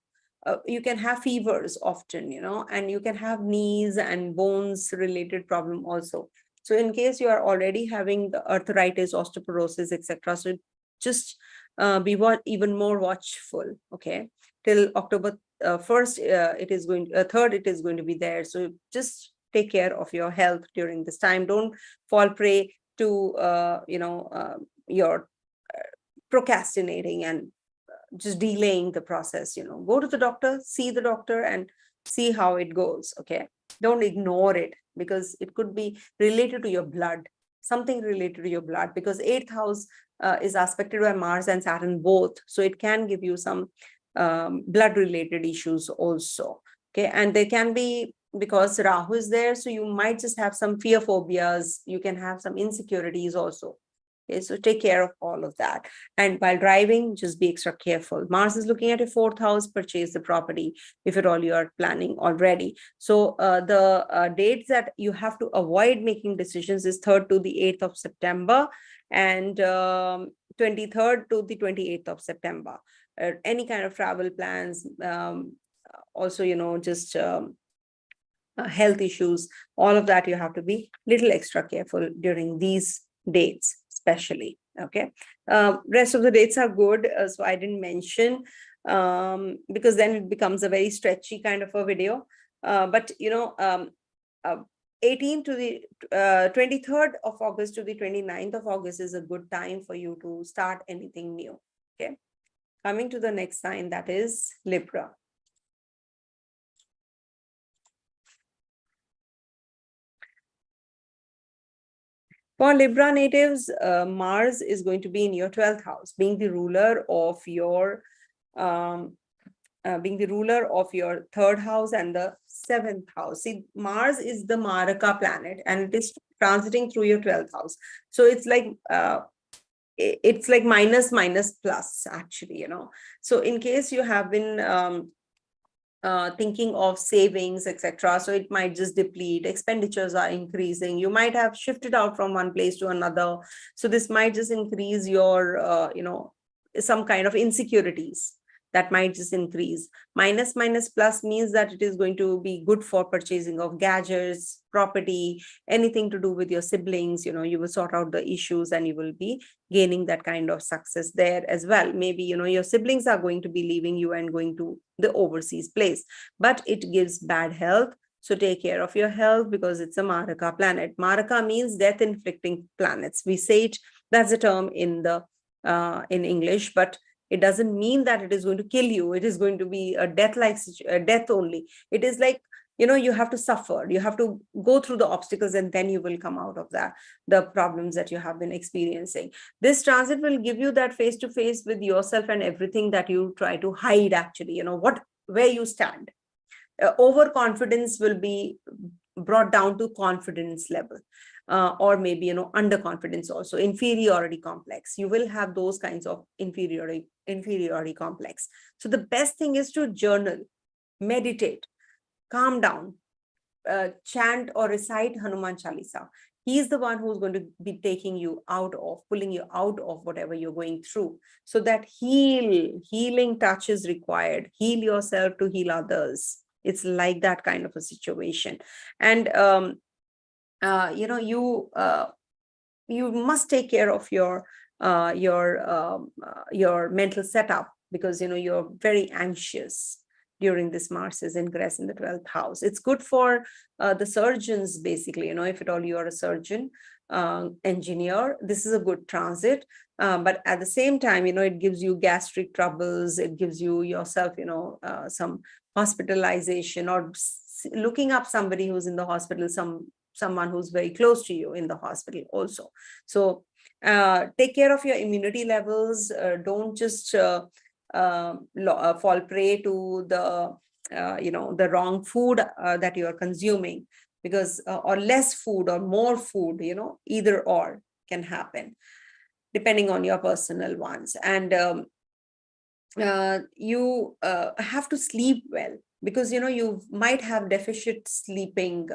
You can have fevers often, and you can have knees and bones related problem also. So in case you are already having the arthritis, osteoporosis, etc., so just be even more watchful. Okay, till October 1st, it is going 3rd, it is going to be there. So just take care of your health during this time. Don't fall prey to your procrastinating and just delaying the process. Go to the doctor, see the doctor, and see how it goes. Okay, don't ignore it, because it could be related to your blood, something related to your blood, because 8th house is aspected by Mars and Saturn both, so it can give you some blood related issues also. Okay, and they can be because Rahu is there, so you might just have some fear phobias, you can have some insecurities also. Okay, so take care of all of that. And while driving, just be extra careful. Mars is looking at a 4th house, purchase the property if at all you are planning already. So the dates that you have to avoid making decisions is 3rd to the 8th of September and 23rd to the 28th of September. Any kind of travel plans, also, just health issues, all of that you have to be little extra careful during these dates especially. Okay, rest of the dates are good, so I didn't mention because then it becomes a very stretchy kind of a video, but 18 to the 23rd of August to the 29th of August is a good time for you to start anything new. Okay, coming to the next sign, that is Libra. For Libra natives, Mars is going to be in your 12th house, being the ruler of your 3rd house and the 7th house. See, Mars is the Maraka planet, and it is transiting through your 12th house. So it's like minus plus, actually. So in case you have been thinking of savings, etc., so it might just deplete, expenditures are increasing, you might have shifted out from one place to another, so this might just increase your some kind of insecurities that might just increase. Minus plus means that it is going to be good for purchasing of gadgets, property, anything to do with your siblings. You will sort out the issues and you will be gaining that kind of success there as well. Maybe your siblings are going to be leaving you and going to the overseas place, but it gives bad health. So take care of your health, because it's a Maraka planet. Maraka means death inflicting planets. We say it, that's a term in the in English, but it doesn't mean that it is going to kill you. It is going to be a death only. It is like, you have to suffer, you have to go through the obstacles, and then you will come out of the problems that you have been experiencing. This transit will give you that face to face with yourself and everything that you try to hide, actually, where you stand. Overconfidence will be brought down to confidence level, or maybe underconfidence also, inferiority complex. You will have those kinds of inferiority complex. So the best thing is to journal, meditate, calm down, chant or recite Hanuman Chalisa. He is the one who's going to be taking you out of, pulling you out of whatever you're going through. So that healing touch is required. Heal yourself to heal others. It's like that kind of a situation. And you must take care of your mental setup, because you're very anxious during this Mars's ingress in the 12th house. It's good for the surgeons, basically. If at all you are a surgeon, engineer, this is a good transit. But at the same time, it gives you gastric troubles. It gives you yourself, some hospitalization, or looking up somebody who's in the hospital, someone who's very close to you in the hospital also. So take care of your immunity levels. Don't just fall prey to the wrong food that you are consuming. because or less food or more food, either or can happen depending on your personal ones. And you have to sleep well, because you might have deficit sleeping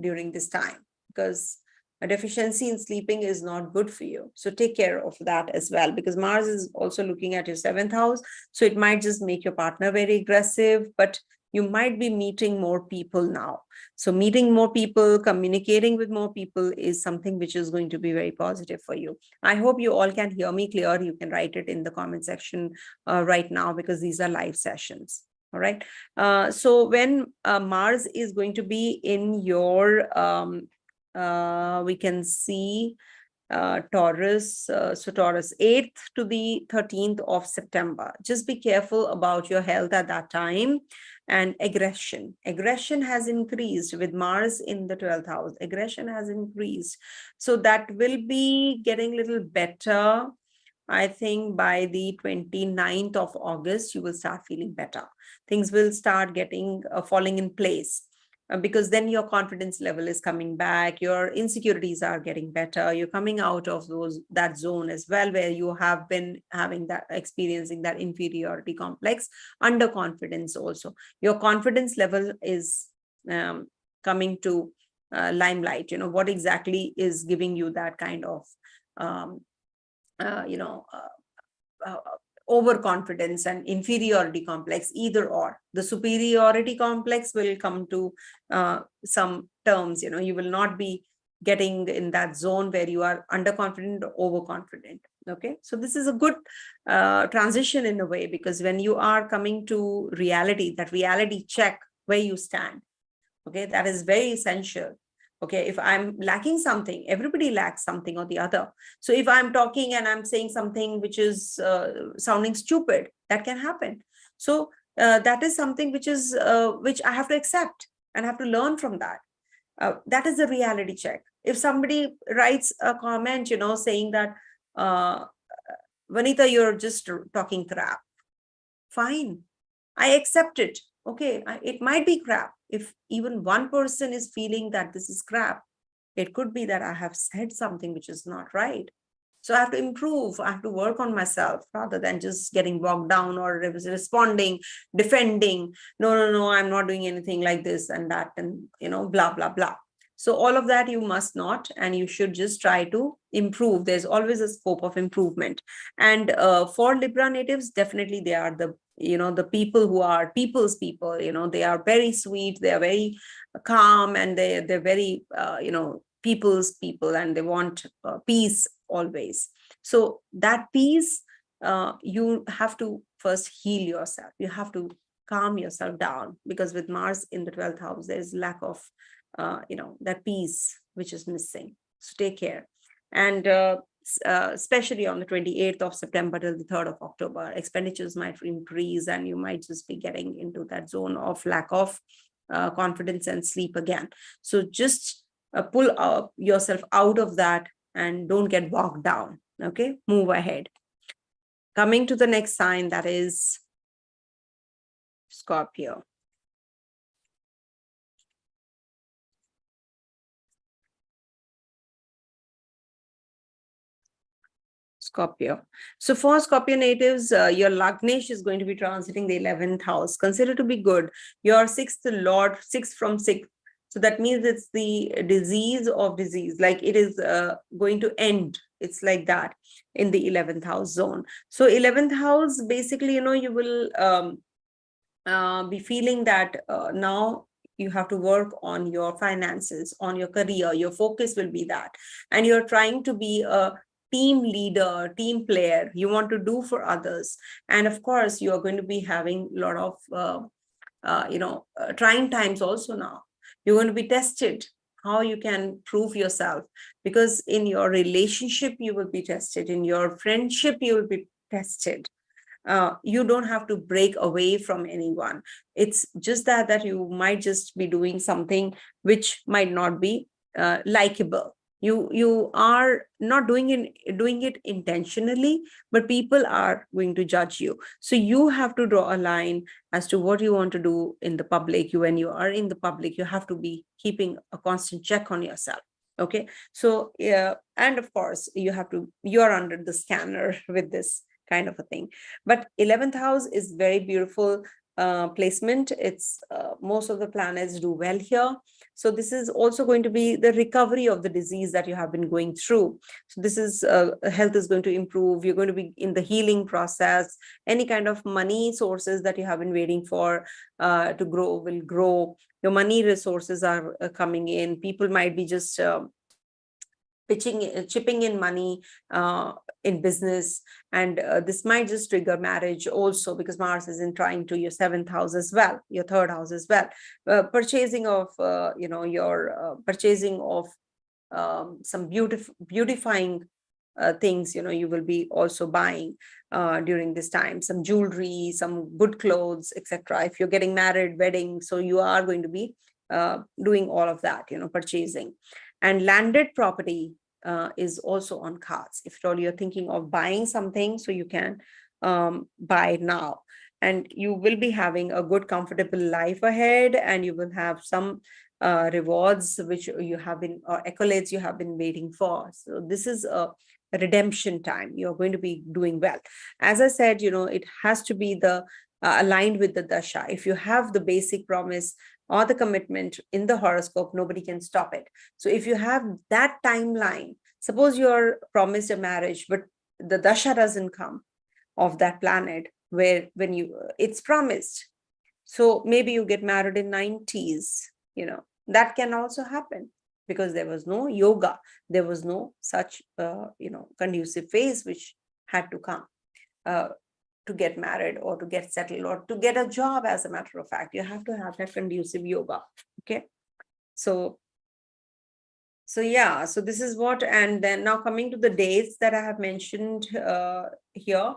during this time, because a deficiency in sleeping is not good for you. So take care of that as well, because Mars is also looking at your 7th house. So it might just make your partner very aggressive, but you might be meeting more people now. So meeting more people, communicating with more people is something which is going to be very positive for you. I hope you all can hear me clear. You can write it in the comment section right now, because these are live sessions. All right. So when Mars is going to be in your, we can see Taurus, so Taurus 8th to the 13th of September. Just be careful about your health at that time. And aggression has increased with Mars in the 12th house. Aggression has increased. So that will be getting a little better. I think by the 29th of August, you will start feeling better. Things will start getting falling in place. Because then your confidence level is coming back, your insecurities are getting better, you're coming out of that zone as well, where you have been having that, experiencing that inferiority complex, underconfidence also. Your confidence level is coming to limelight. What exactly is giving you that kind of overconfidence and inferiority complex, either or. The superiority complex will come to some terms. You will not be getting in that zone where you are underconfident or overconfident. Okay, so this is a good transition in a way, because when you are coming to reality, that reality check where you stand. Okay, that is very essential. Okay, if I'm lacking something, everybody lacks something or the other. So if I'm talking and I'm saying something which is sounding stupid, that can happen. So that is something which is which I have to accept and have to learn from that. That is the reality check. If somebody writes a comment, saying that, Vanita, you're just talking crap. Fine, I accept it. Okay, it might be crap. If even one person is feeling that this is crap, it could be that I have said something which is not right. So I have to improve. I have to work on myself, rather than just getting bogged down or responding, defending. No, I'm not doing anything like this and that, and blah, blah, blah. So all of that you must not, and you should just try to improve. There's always a scope of improvement. And for Libra natives, definitely they are the people who are people's people. They are very sweet, they are very calm, and they're very people's people, and they want peace always. So that peace, you have to first heal yourself. You have to calm yourself down, because with Mars in the 12th house, there's lack of that peace which is missing. So take care. And especially on the 28th of September till the 3rd of October, expenditures might increase, and you might just be getting into that zone of lack of confidence and sleep again. So just pull yourself out of that and don't get bogged down. Okay, move ahead. Coming to the next sign, that is Scorpio. Scorpio. So for Scorpio natives, your Lagnesh is going to be transiting the 11th house. Consider to be good. Your 6th Lord, 6 from 6. So that means it's the disease of disease, like it is going to end. It's like that in the 11th house zone. So 11th house, basically, you will be feeling that now you have to work on your finances, on your career. Your focus will be that. And you're trying to be a team leader, team player. You want to do for others. And of course, you are going to be having a lot of, trying times also now. You're going to be tested, how you can prove yourself. Because in your relationship, you will be tested. In your friendship, you will be tested. You don't have to break away from anyone. It's just that you might just be doing something which might not be likable. You are not doing it intentionally, but people are going to judge you. So you have to draw a line as to what you want to do in the public. When you are in the public, you have to be keeping a constant check on yourself. Okay, so yeah, and of course you are under the scanner with this kind of a thing. But 11th house is very beautiful placement. It's most of the planets do well here. So this is also going to be the recovery of the disease that you have been going through. So this is health is going to improve. You're going to be in the healing process. Any kind of money sources that you have been waiting for to grow will grow. Your money resources are coming in. People might be just chipping in money in business, and this might just trigger marriage also, because Mars is in trine to your 7th house as well, your 3rd house as well. Purchasing of your purchasing of some beautifying things, you will be also buying during this time, some jewelry, some good clothes, etc. If you're getting married, wedding, so you are going to be doing all of that, purchasing. And landed property is also on cards. If at all you're thinking of buying something, so you can buy now, and you will be having a good comfortable life ahead, and you will have some rewards which you have been, or accolades you have been waiting for. So this is a redemption time. You're going to be doing well. As I said, it has to be the aligned with the dasha. If you have the basic promise or the commitment in the horoscope, nobody can stop it. So if you have that timeline, suppose you're promised a marriage, but the dasha doesn't come of that planet where when it's promised. So maybe you get married in 90s, that can also happen, because there was no yoga, there was no such conducive phase which had to come to get married or to get settled or to get a job. As a matter of fact, you have to have that conducive yoga. Okay, so yeah, so this is what. And then now coming to the dates that I have mentioned here,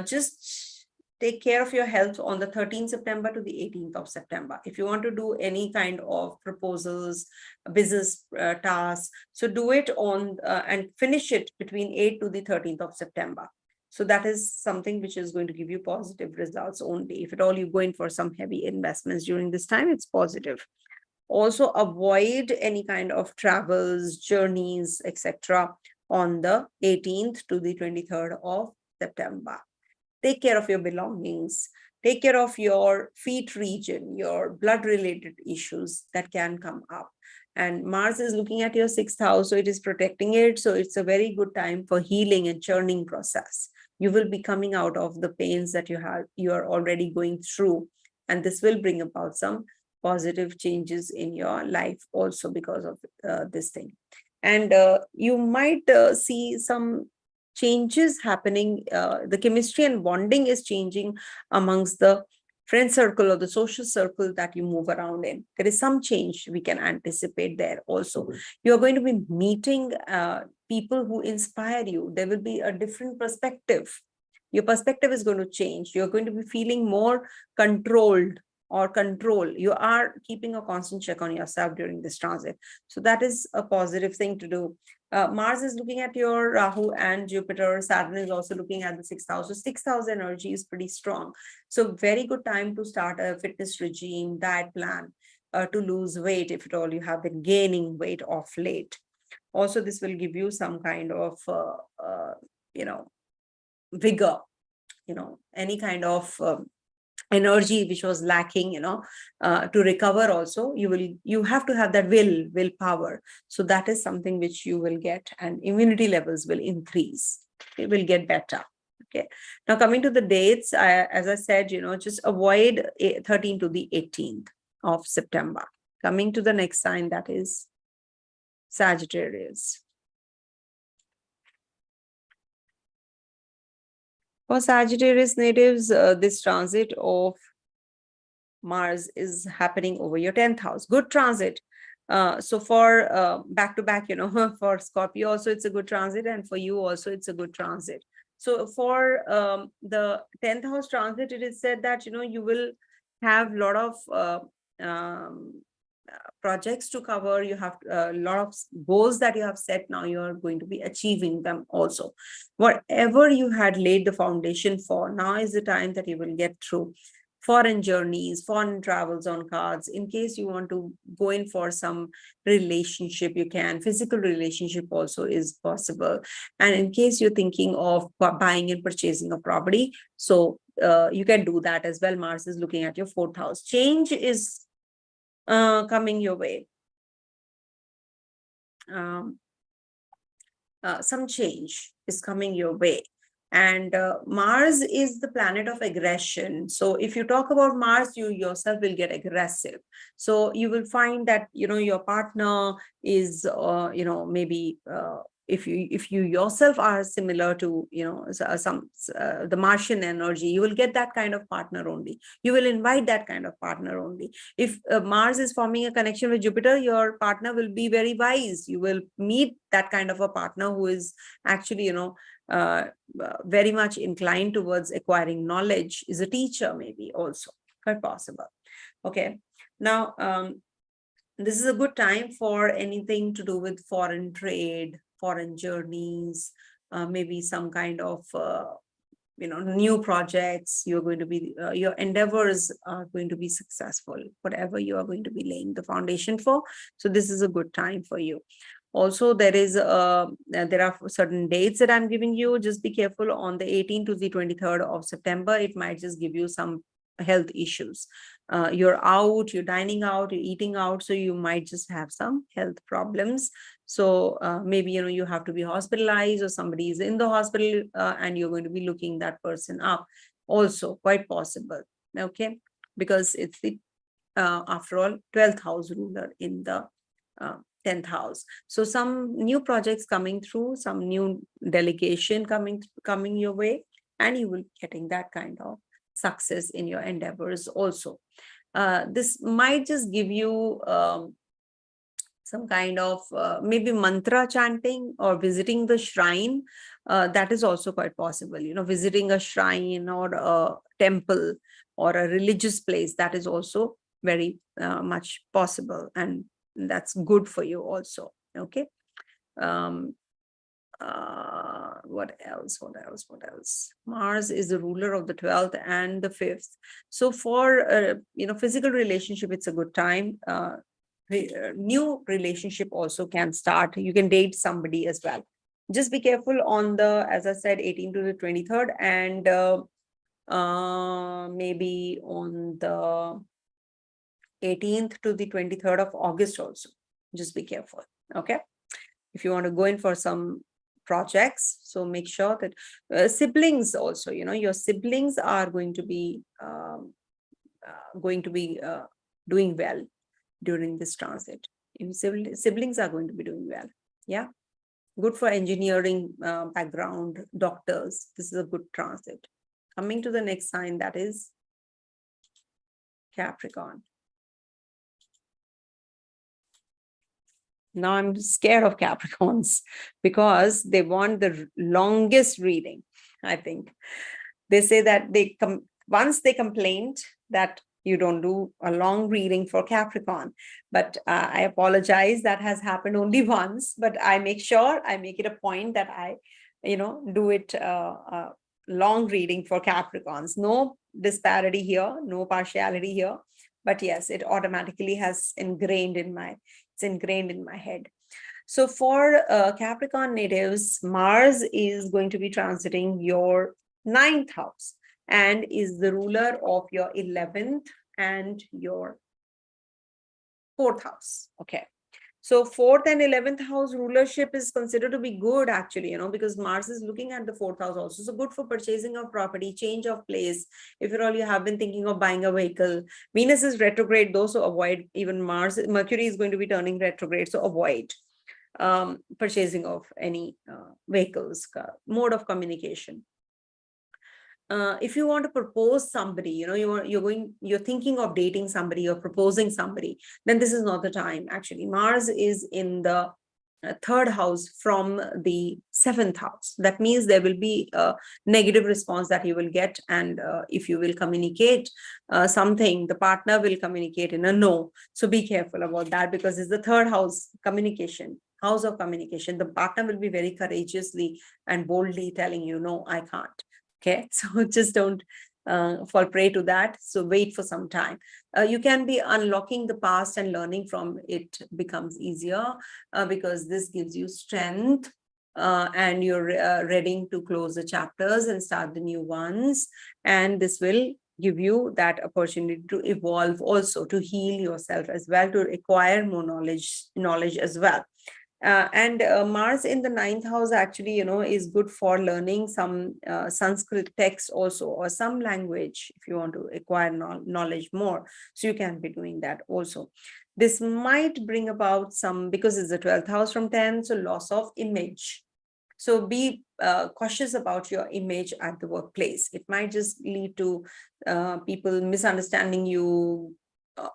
just take care of your health on the 13th September to the 18th of September. If you want to do any kind of proposals, business tasks, so do it on and finish it between 8th to the 13th of September. So that is something which is going to give you positive results only. If at all you go in for some heavy investments during this time, it's positive. Also avoid any kind of travels, journeys, etc. on the 18th to the 23rd of September. Take care of your belongings. Take care of your feet region, your blood-related issues that can come up. And Mars is looking at your 6th house, so it is protecting it. So it's a very good time for healing and churning process. You will be coming out of the pains that you are already going through. And this will bring about some positive changes in your life also because of this thing. And you might see some changes happening. The chemistry and bonding is changing amongst the friend circle or the social circle that you move around in. There is some change we can anticipate there also. You're going to be meeting people who inspire you. There will be a different perspective. Your perspective is going to change. You're going to be feeling more controlled or control. You are keeping a constant check on yourself during this transit. So that is a positive thing to do. Mars is looking at your Rahu and Jupiter. Saturn is also looking at the 6th house. So 6th house energy is pretty strong. So very good time to start a fitness regime, diet plan, to lose weight if at all you have been gaining weight of late. Also, this will give you some kind of, vigor, any kind of energy which was lacking, to recover. Also, you have to have that willpower. So that is something which you will get, and immunity levels will increase. It will get better. Okay, now coming to the dates, as I said, just avoid 13th to the 18th of September. Coming to the next sign, that is Sagittarius. For Sagittarius natives, this transit of Mars is happening over your 10th house. Good transit. So for back-to-back, for Scorpio also it's a good transit, and for you also it's a good transit. So for the 10th house transit, it is said that, you will have a lot of projects to cover, you have a lot of goals that you have set. Now you are going to be achieving them also. Whatever you had laid the foundation for, now is the time that you will get through. Foreign journeys, foreign travels on cards. In case you want to go in for some relationship, you can. Physical relationship also is possible. And in case you're thinking of buying and purchasing a property, so you can do that as well. Mars is looking at your 4th house. Change is coming your way. Some change is coming your way. And Mars is the planet of aggression. So if you talk about Mars, you yourself will get aggressive. So you will find that, your partner is, maybe if you yourself are similar to, the Martian energy, you will get that kind of partner only. You will invite that kind of partner only. If Mars is forming a connection with Jupiter, your partner will be very wise. You will meet that kind of a partner who is actually, very much inclined towards acquiring knowledge, is a teacher maybe also, quite possible. Okay. Now, this is a good time for anything to do with foreign trade, foreign journeys, maybe some kind of, new projects. You're going to be, your endeavors are going to be successful, whatever you are going to be laying the foundation for. So this is a good time for you. Also, there are certain dates that I'm giving you. Just be careful on the 18th to the 23rd of September. It might just give you some health issues. You're out, you're dining out, you're eating out, so you might just have some health problems. So maybe, you have to be hospitalized, or somebody is in the hospital and you're going to be looking that person up. Also, quite possible. Okay, because it's the, after all, 12th house ruler in the 10th house. So some new projects coming through, some new delegation coming your way, and you will be getting that kind of success in your endeavors also. This might just give you some kind of maybe mantra chanting or visiting the shrine. That is also quite possible. Visiting a shrine or a temple or a religious place, that is also very much possible, and that's good for you also. Okay. What else? Mars is the ruler of the 12th and the 5th. So for physical relationship, it's a good time. New relationship also can start. You can date somebody as well. Just be careful on the, as I said, 18th to the 23rd, and maybe on the 18th to the 23rd of August also. Just be careful. Okay. If you want to go in for some projects, so make sure that siblings also, your siblings are going to be doing well during this transit. Siblings are going to be doing well. Yeah. Good for engineering background, doctors. This is a good transit. Coming to the next sign, that is Capricorn. Now I'm scared of Capricorns because they want the longest reading. I think they say that once they complained that you don't do a long reading for Capricorn, but I apologize, that has happened only once, but I make it a point that I do it long reading for Capricorns. No disparity here, no partiality here, but yes, it automatically has ingrained in my head. So for Capricorn natives, Mars is going to be transiting your 9th house and is the ruler of your 11th and your 4th house. Okay. So 4th and 11th house rulership is considered to be good, actually, because Mars is looking at the 4th house also. So good for purchasing of property, change of place. If at all you have been thinking of buying a vehicle, Venus is retrograde, though, so avoid. Even Mercury is going to be turning retrograde, so avoid purchasing of any vehicles, mode of communication. If you want to propose somebody, you're thinking of dating somebody or proposing somebody, then this is not the time. Actually, Mars is in the third house from the seventh house. That means there will be a negative response that you will get. And if you will communicate something, the partner will communicate in a no. So be careful about that, because it's the third house, communication, house of communication. The partner will be very courageously and boldly telling you, no, I can't. Okay, so just don't fall prey to that. So wait for some time. You can be unlocking the past, and learning from it becomes easier because this gives you strength, and you're ready to close the chapters and start the new ones. And this will give you that opportunity to evolve, also to heal yourself as well, to acquire more knowledge as well. And Mars in the ninth house actually, is good for learning some Sanskrit text also, or some language if you want to acquire knowledge more. So you can be doing that also. This might bring about some, because it's the 12th house from 10, so loss of image. So be cautious about your image at the workplace. It might just lead to people misunderstanding you,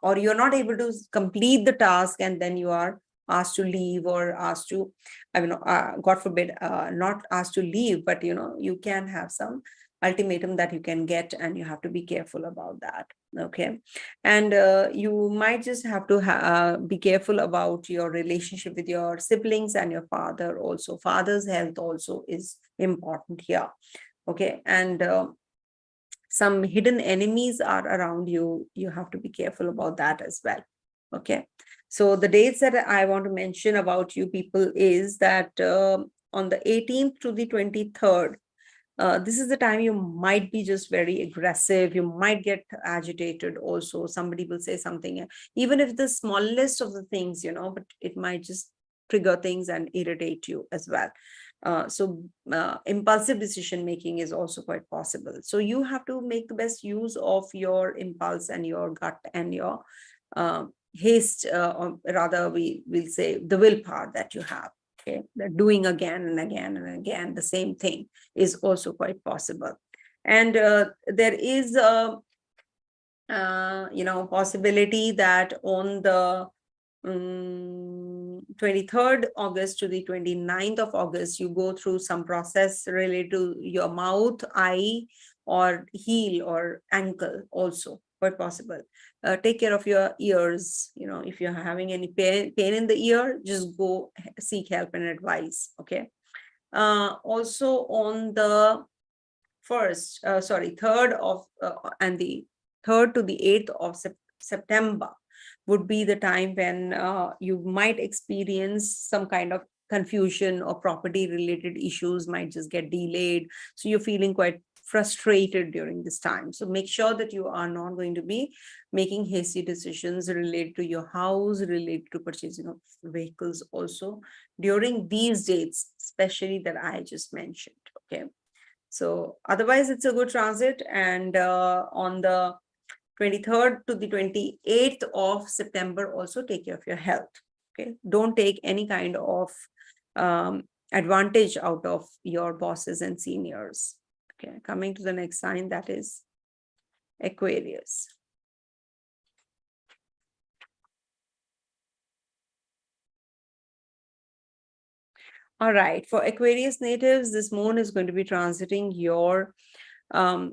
or you're not able to complete the task, and then you are asked to leave, or asked to, God forbid, not asked to leave, but you can have some ultimatum that you can get, and you have to be careful about that. Okay. And you might just have to be careful about your relationship with your siblings and your father also. Father's health also is important here. Okay. And some hidden enemies are around you. You have to be careful about that as well. Okay. So the dates that I want to mention about you people is that on the 18th to the 23rd, this is the time you might be just very aggressive. You might get agitated also. Somebody will say something, even if the smallest of the things, but it might just trigger things and irritate you as well. So impulsive decision making is also quite possible. So you have to make the best use of your impulse and your gut and your haste, or rather we'll say the willpower that you have. Okay, doing again and again and again the same thing is also quite possible. And there is a possibility that on the 23rd August to the 29th of August, you go through some process related to your mouth, eye, or heel or ankle also. Quite possible. Take care of your ears. If you're having any pain in the ear, just go seek help and advice. Okay. Also on the third of and the 3rd to the 8th of September would be the time when you might experience some kind of confusion, or property related issues might just get delayed. So you're feeling quite frustrated during this time. So make sure that you are not going to be making hasty decisions related to your house, related to purchasing of vehicles also during these dates, especially that I just mentioned. Okay. So otherwise it's a good transit. And on the 23rd to the 28th of September, also take care of your health. Okay. Don't take any kind of advantage out of your bosses and seniors. Okay. Coming to the next sign, that is Aquarius. All right. For Aquarius natives, this moon is going to be transiting your Mars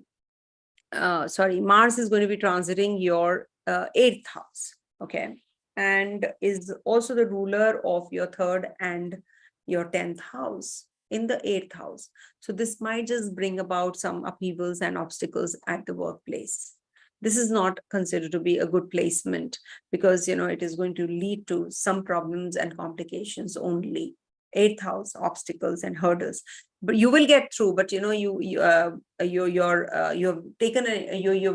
is going to be transiting your 8th house. Okay. And is also the ruler of your 3rd and your 10th house in the 8th house. So this might just bring about some upheavals and obstacles at the workplace. This is not considered to be a good placement, because it is going to lead to some problems and complications only. 8th house, obstacles and hurdles, but you will get through. But you've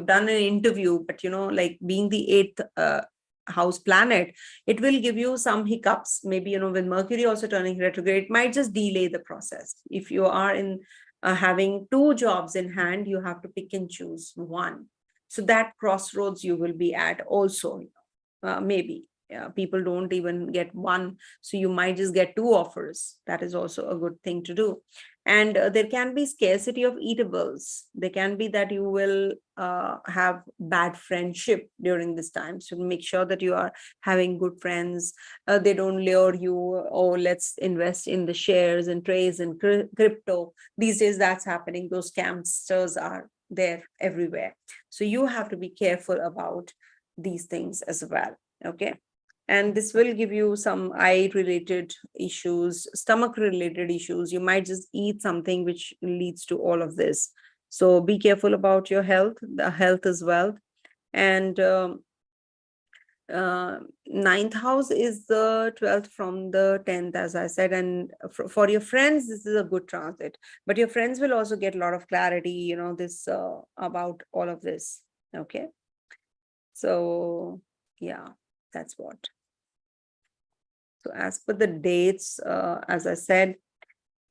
done an interview, but like being the 8th house planet, it will give you some hiccups. Maybe with Mercury also turning retrograde, it might just delay the process. If you are in having 2 jobs in hand, you have to pick and choose one. So that crossroads you will be at also. Maybe people don't even get one, so you might just get 2 offers. That is also a good thing to do. And there can be scarcity of eatables. There can be that you will have bad friendship during this time. So make sure that you are having good friends. They don't lure you, oh, let's invest in the shares and trades and crypto. These days that's happening. Those scamsters are there everywhere. So you have to be careful about these things as well. Okay. And this will give you some eye related issues, stomach related issues. You might just eat something which leads to all of this. So be careful about your health. The health is wealth. And ninth house is the 12th from the 10th, as I said. And for your friends, this is a good transit. But your friends will also get a lot of clarity, you know, this about all of this. Okay. So yeah, that's what. So as per the dates, as I said,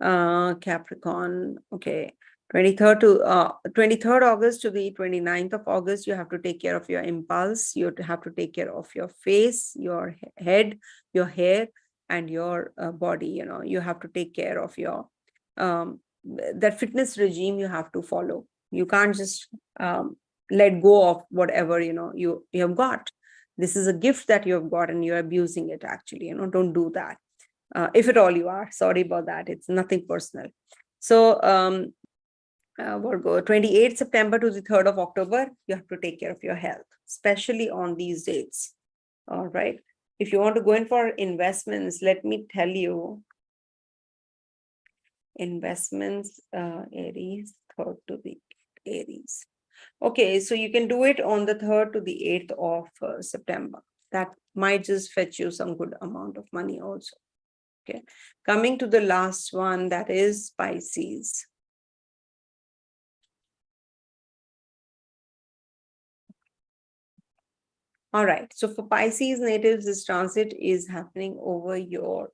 Capricorn, okay, 23rd August to the 29th of August, you have to take care of your impulse. You have to take care of your face, your head, your hair, and your body. You know, you have to take care of your that fitness regime you have to follow. You can't just let go of whatever you have got. This is a gift that you have got and you're abusing it, actually. Don't do that. If at all you are. Sorry about that. It's nothing personal. So Virgo, 28th September to the 3rd of October, you have to take care of your health, especially on these dates. All right. If you want to go in for investments, let me tell you, investments, Aries, 3rd to the Aries. Okay, so you can do it on the 3rd to the 8th of September. That might just fetch you some good amount of money also. Okay, coming to the last one, that is Pisces. All right, so for Pisces natives, this transit is happening over your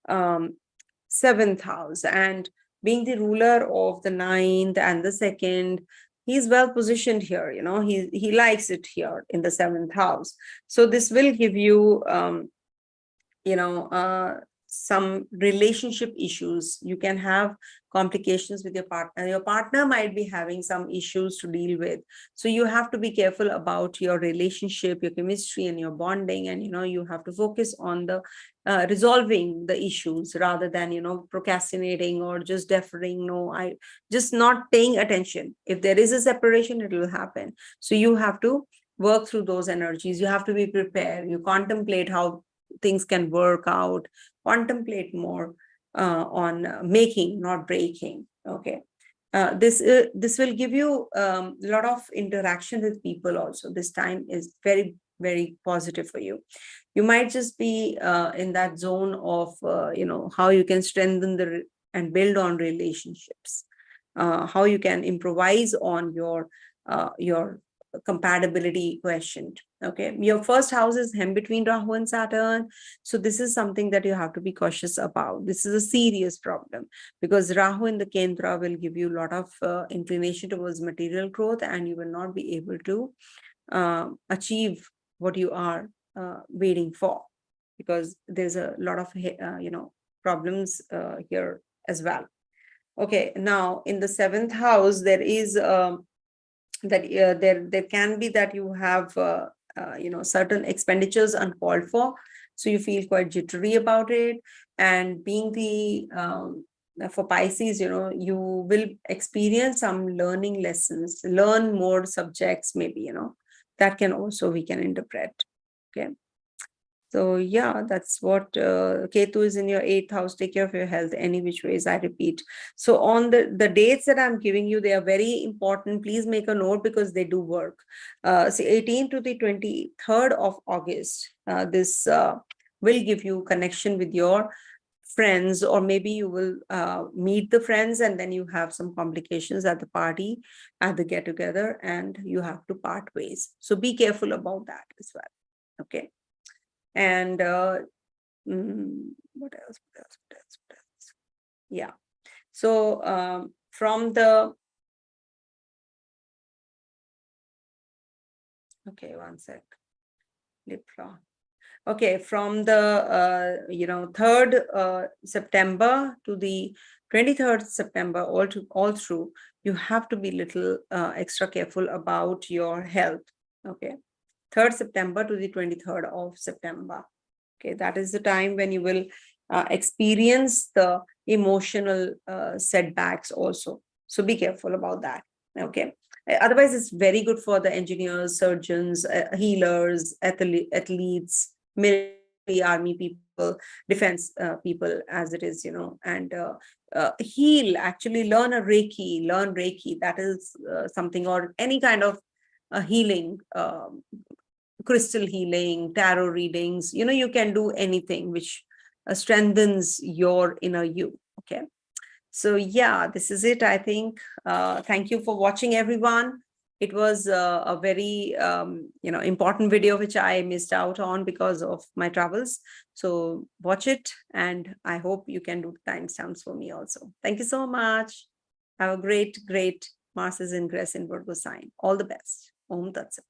7th house, and being the ruler of the 9th and the 2nd, he's well positioned here. He likes it here in the 7th house. So this will give you some relationship issues. You can have complications with your partner. Your partner might be having some issues to deal with. So you have to be careful about your relationship, your chemistry, and your bonding. And, you have to focus on the resolving the issues rather than, procrastinating or just deferring. No, just not paying attention. If there is a separation, it will happen. So you have to work through those energies. You have to be prepared. You contemplate how things can work out, contemplate more on making, not breaking. Okay. This will give you a lot of interaction with people also. This time is very, very positive for you. You might just be in that zone of, how you can strengthen and build on relationships, how you can improvise on your compatibility quotient. Okay, your first house is hem between Rahu and Saturn. So this is something that you have to be cautious about. This is a serious problem because Rahu in the Kendra will give you a lot of inclination towards material growth, and you will not be able to achieve what you are waiting for, because there's a lot of problems here as well. Okay, now in the 7th house, there is that there can be that you have certain expenditures uncalled for, so you feel quite jittery about it. And being the for Pisces, you will experience some learning lessons, learn more subjects, maybe, that can also we can interpret. Okay. So yeah, that's what Ketu is in your 8th house. Take care of your health any which ways, I repeat. So on the dates that I'm giving you, they are very important. Please make a note because they do work. So 18th to the 23rd of August, this will give you connection with your friends, or maybe you will meet the friends and then you have some complications at the party, at the get together, and you have to part ways. So be careful about that as well. Okay. And what else? Yeah. So from the, okay, one sec. Lip floor. Okay, from the 3rd September to the 23rd September, all through, you have to be little extra careful about your health. Okay. 3rd September to the 23rd of September. Okay, that is the time when you will experience the emotional setbacks also. So be careful about that. Okay. Otherwise, it's very good for the engineers, surgeons, healers, athletes, military, army people, defense people, as it is, and heal, actually learn Reiki. That is something, or any kind of healing, crystal healing, tarot readings. You can do anything which strengthens your inner you. Okay. So yeah, this is it, I think. Thank you for watching, everyone. It was a very important video which I missed out on because of my travels. So watch it, and I hope you can do timestamps for me also. Thank you so much. Have a great Mars is ingress in Virgo sign. All the best. Om Tat Sat.